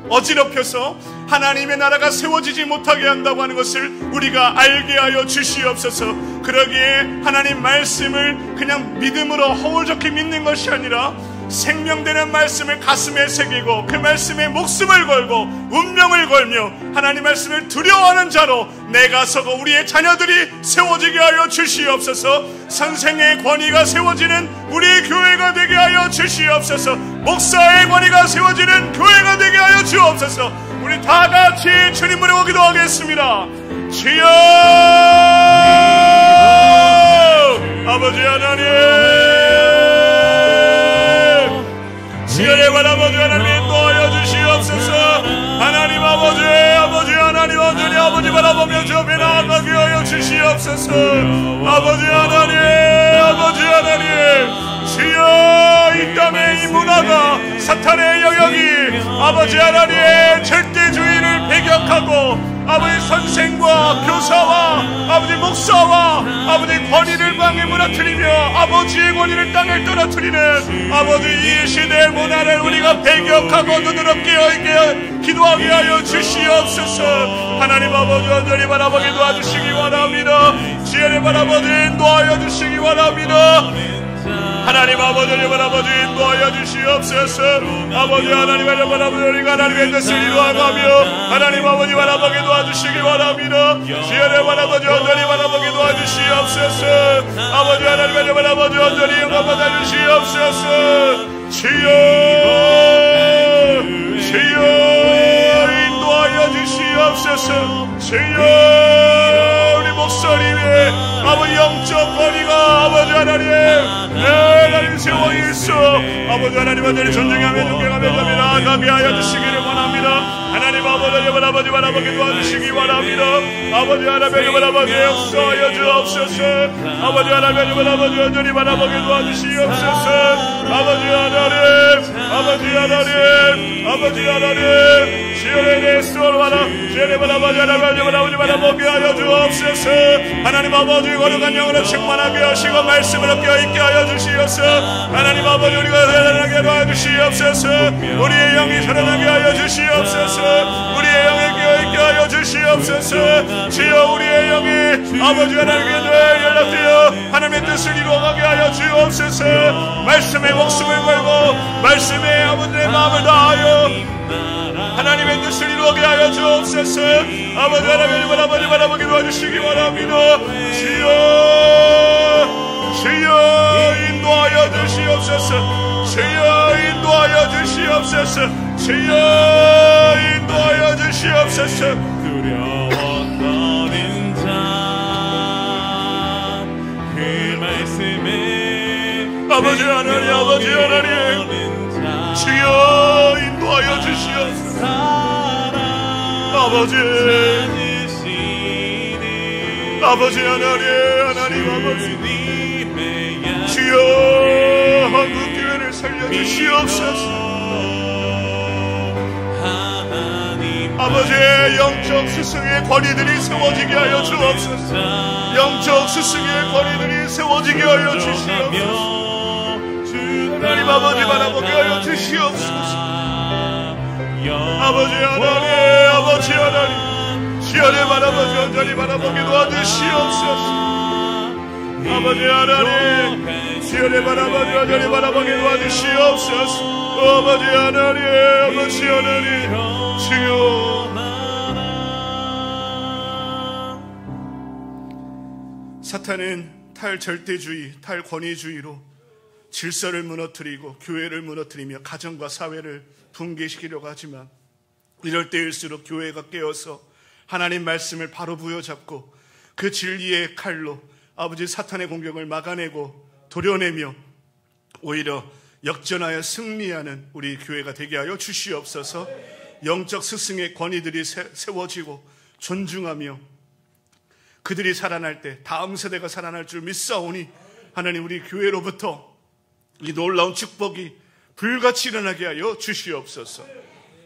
어지럽혀서 하나님의 나라가 세워지지 못하게 한다고 하는 것을 우리가 알게 하여 주시옵소서. 그러기에 하나님 말씀을 그냥 믿음으로 허울적히 믿는 것이 아니라 생명되는 말씀을 가슴에 새기고 그 말씀에 목숨을 걸고 운명을 걸며 하나님 말씀을 두려워하는 자로 내가 서고 우리의 자녀들이 세워지게 하여 주시옵소서. 선생의 권위가 세워지는 우리의 교회가 되게 하여 주시옵소서. 목사의 권위가 세워지는 교회가 되게 하여 주옵소서. 우리 다 같이 주님 문에 기도하겠습니다. 주여, 아버지 하나님, 주여의 아버지 하나님 인도하여 주시옵소서. 하나님 아버지 하나님 온전히 아버지 바라보며 주 앞에 나아가게 하여 주시옵소서. 아버지 하나님, 주여, 이 땅의 이 문화가 사탄의 영역이 아버지 하나님의 절대주의를 배격하고 아버지 선생과 교사와 아버지 목사와 아버지 권위를 땅에 무너뜨리며 아버지의 권위를 땅에 떨어뜨리는 아버지 이 시대의 문화를 우리가 배격하고 눈으로 깨어있게 기도하게 하여 주시옵소서. 하나님 아버지 온전히 바라보게 도와주시기 원합니다. 지혜를 바라보지 인도하여 주시기 원합니다. 하나님 아버지 인도하여 주시옵소서. 아버지 하나님 바라보지 우리가 하나님의 뜻을 이루어가며 하나님 아버지 바라보게 도와주시기 원합니다. 지혜를 바라보지 온전히 바라보게 도와주시옵소서. 아버지 하나님 바라보지 온전히 영광 받아주시옵소서. 주여 인도하여 주시옵소서. 주여 우리 목소리에 아버지 영적 권위가 아버지 하나님 하나님 세워 있어 아버지 하나님 완전히 존중하며 존경하며 나아가게 하여 주시기를 원합니다. 하나님 아버지 바라보게 도와주시기 원합니다. 아버지 하나님 바라보게 역사하여 주옵소서. 아버지 하나님 바라보지 온전히 바라보게 도와주시옵소서. 아버지 하나님 지혜를 내수로 하나 지혜를 바라보지 바라보게 하여 주옵소서. 하나님 아버지 거룩한 영으로 충만하게 하시고 말씀을 얻게 있게 하여 주시옵소서. 하나님 아버지 우리가 살아나게 하여 주시옵소서. 우리의 영이 살아나게 하여 주시옵소서. 우리의 영에 깨어있게 하여 주시옵소서. 주여 우리의 영이 아버지 하나님께 늘 연락되어 하나님의 뜻을 이루어가게 하여 주옵소서. 말씀에 목숨을 걸고 말씀에 아버지의 마음을 다하여 하나님의 뜻을 이루어게 하여 주옵소서. 아버지 하나님 바라보게 도와주시기 원합니다. 주여 인도하여 주시옵소서. 주여 인도하여 주시옵소서. 주여 인도하여 주시옵소서. 두려워 떠는 자 그 말씀에 아버지 하나님 주여 인도하여 주시옵소서. 아버지 하나님 주여 한국교회를 살려주시옵소서. 아버지의 영적 스승의 권위들이 세워지게 하여 주옵소서. 영적 스승의 권위들이 세워지게 하여 주시옵소서. 하나님 아버지 바라보게 하여 주시옵소서. 아버지 하나님, 아버지 하나님, 시연의 아버지 온전히 바라보게 도와주시옵소서. 아버지 하나님, 시연의 아버지 온전히 바라보게 도와주시옵소서. 아버지 하나님, 아버지 하나님, 주여. 사탄은 탈절대주의, 탈권위주의로 질서를 무너뜨리고 교회를 무너뜨리며 가정과 사회를 붕괴시키려고 하지만 이럴 때일수록 교회가 깨어서 하나님 말씀을 바로 부여잡고 그 진리의 칼로 아버지 사탄의 공격을 막아내고 도려내며 오히려 역전하여 승리하는 우리 교회가 되게 하여 주시옵소서. 영적 스승의 권위들이 세워지고 존중하며 그들이 살아날 때 다음 세대가 살아날 줄 믿사오니 하나님 우리 교회로부터 이 놀라운 축복이 불같이 일어나게 하여 주시옵소서.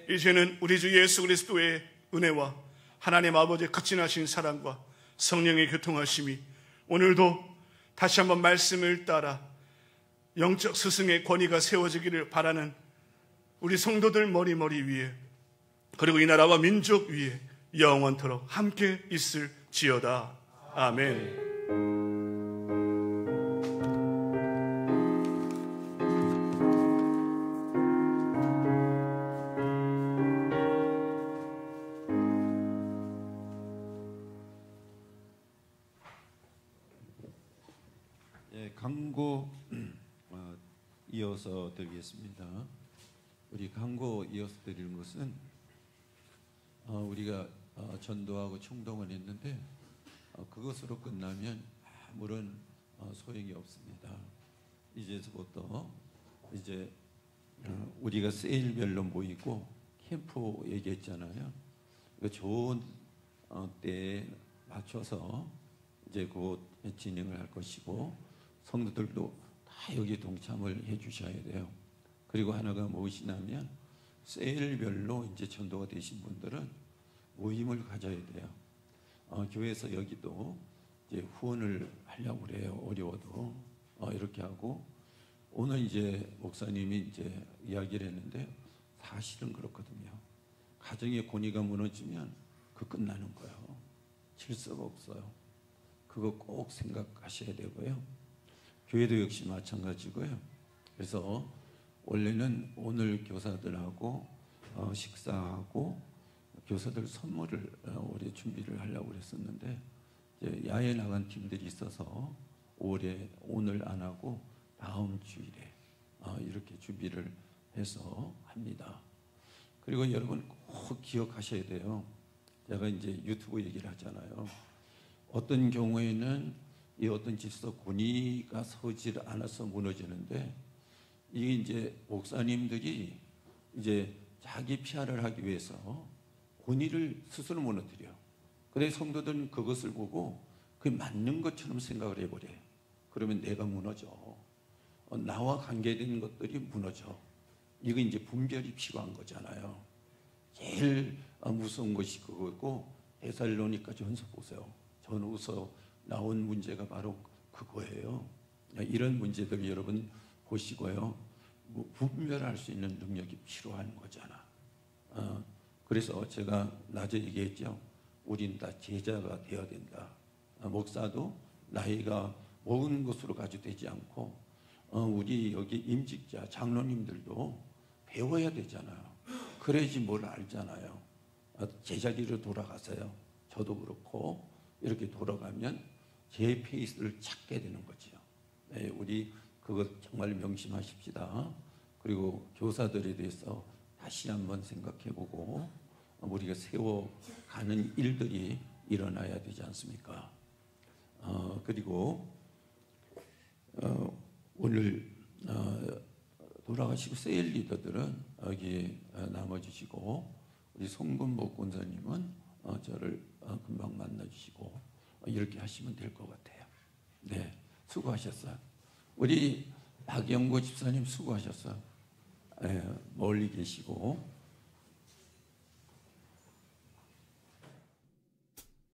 이제는 우리 주 예수 그리스도의 은혜와 하나님 아버지의 극진하신 사랑과 성령의 교통하심이 오늘도 다시 한번 말씀을 따라 영적 스승의 권위가 세워지기를 바라는 우리 성도들 머리 위에 그리고 이 나라와 민족 위에 영원토록 함께 있을지어다. 아멘. 강고 이어서 드리겠습니다. 우리 강고 이어서 드리는 것은 우리가 전도하고 총동을 했는데 그것으로 끝나면 아무런 소용이 없습니다. 이제부터 이제 우리가 세일별로 모이고 캠프 얘기했잖아요. 좋은 때에 맞춰서 이제 곧 진행을 할 것이고 성도들도 다 여기 동참을 해 주셔야 돼요. 그리고 하나가 무엇이냐면 세일별로 이제 전도가 되신 분들은 모임을 가져야 돼요. 교회에서 여기도 이제 후원을 하려고 그래요. 어려워도 이렇게 하고 오늘 이제 목사님이 이제 이야기를 했는데 사실은 그렇거든요. 가정의 권위가 무너지면 그 끝나는 거예요. 질서가 없어요. 그거 꼭 생각하셔야 되고요. 교회도 역시 마찬가지고요. 그래서 원래는 오늘 교사들하고 식사하고 교사들 선물을 올해 준비를 하려고 그랬었는데 이제 야외 나간 팀들이 있어서 올해 오늘 안 하고 다음 주일에 이렇게 준비를 해서 합니다. 그리고 여러분 꼭 기억하셔야 돼요. 제가 이제 유튜브 얘기를 하잖아요. 어떤 경우에는 이 어떤 질서 권위가 서질 않아서 무너지는데 이게 이제 목사님들이 이제 자기 PR을 하기 위해서 권위를 스스로 무너뜨려. 그래서 성도들은 그것을 보고 그게 맞는 것처럼 생각을 해버려요. 그러면 내가 무너져. 나와 관계된 것들이 무너져. 이거 이제 분별이 필요한 거잖아요. 제일 무서운 것이 그거고 데살로니가 전서 보세요. 전후서 나온 문제가 바로 그거예요. 이런 문제들 여러분 보시고요. 분별할 수 있는 능력이 필요한 거잖아. 그래서 제가 낮에 얘기했죠. 우린 다 제자가 되어야 된다. 목사도 나이가 먹은 것으로 가지고 되지 않고 우리 여기 임직자 장로님들도 배워야 되잖아요. 그래야지 뭘 알잖아요. 제자리로 돌아가세요. 저도 그렇고 이렇게 돌아가면 제 페이스를 찾게 되는 거죠. 네, 우리 그것 정말 명심하십시다. 그리고 교사들에 대해서 다시 한번 생각해보고 우리가 세워가는 일들이 일어나야 되지 않습니까? 그리고 오늘 돌아가시고 세일 리더들은 여기 남아주시고 우리 송근복 권사님은 저를 금방 만나주시고 이렇게 하시면 될 것 같아요. 네, 수고하셨어요. 우리 박영구 집사님 수고하셨어요. 멀리 계시고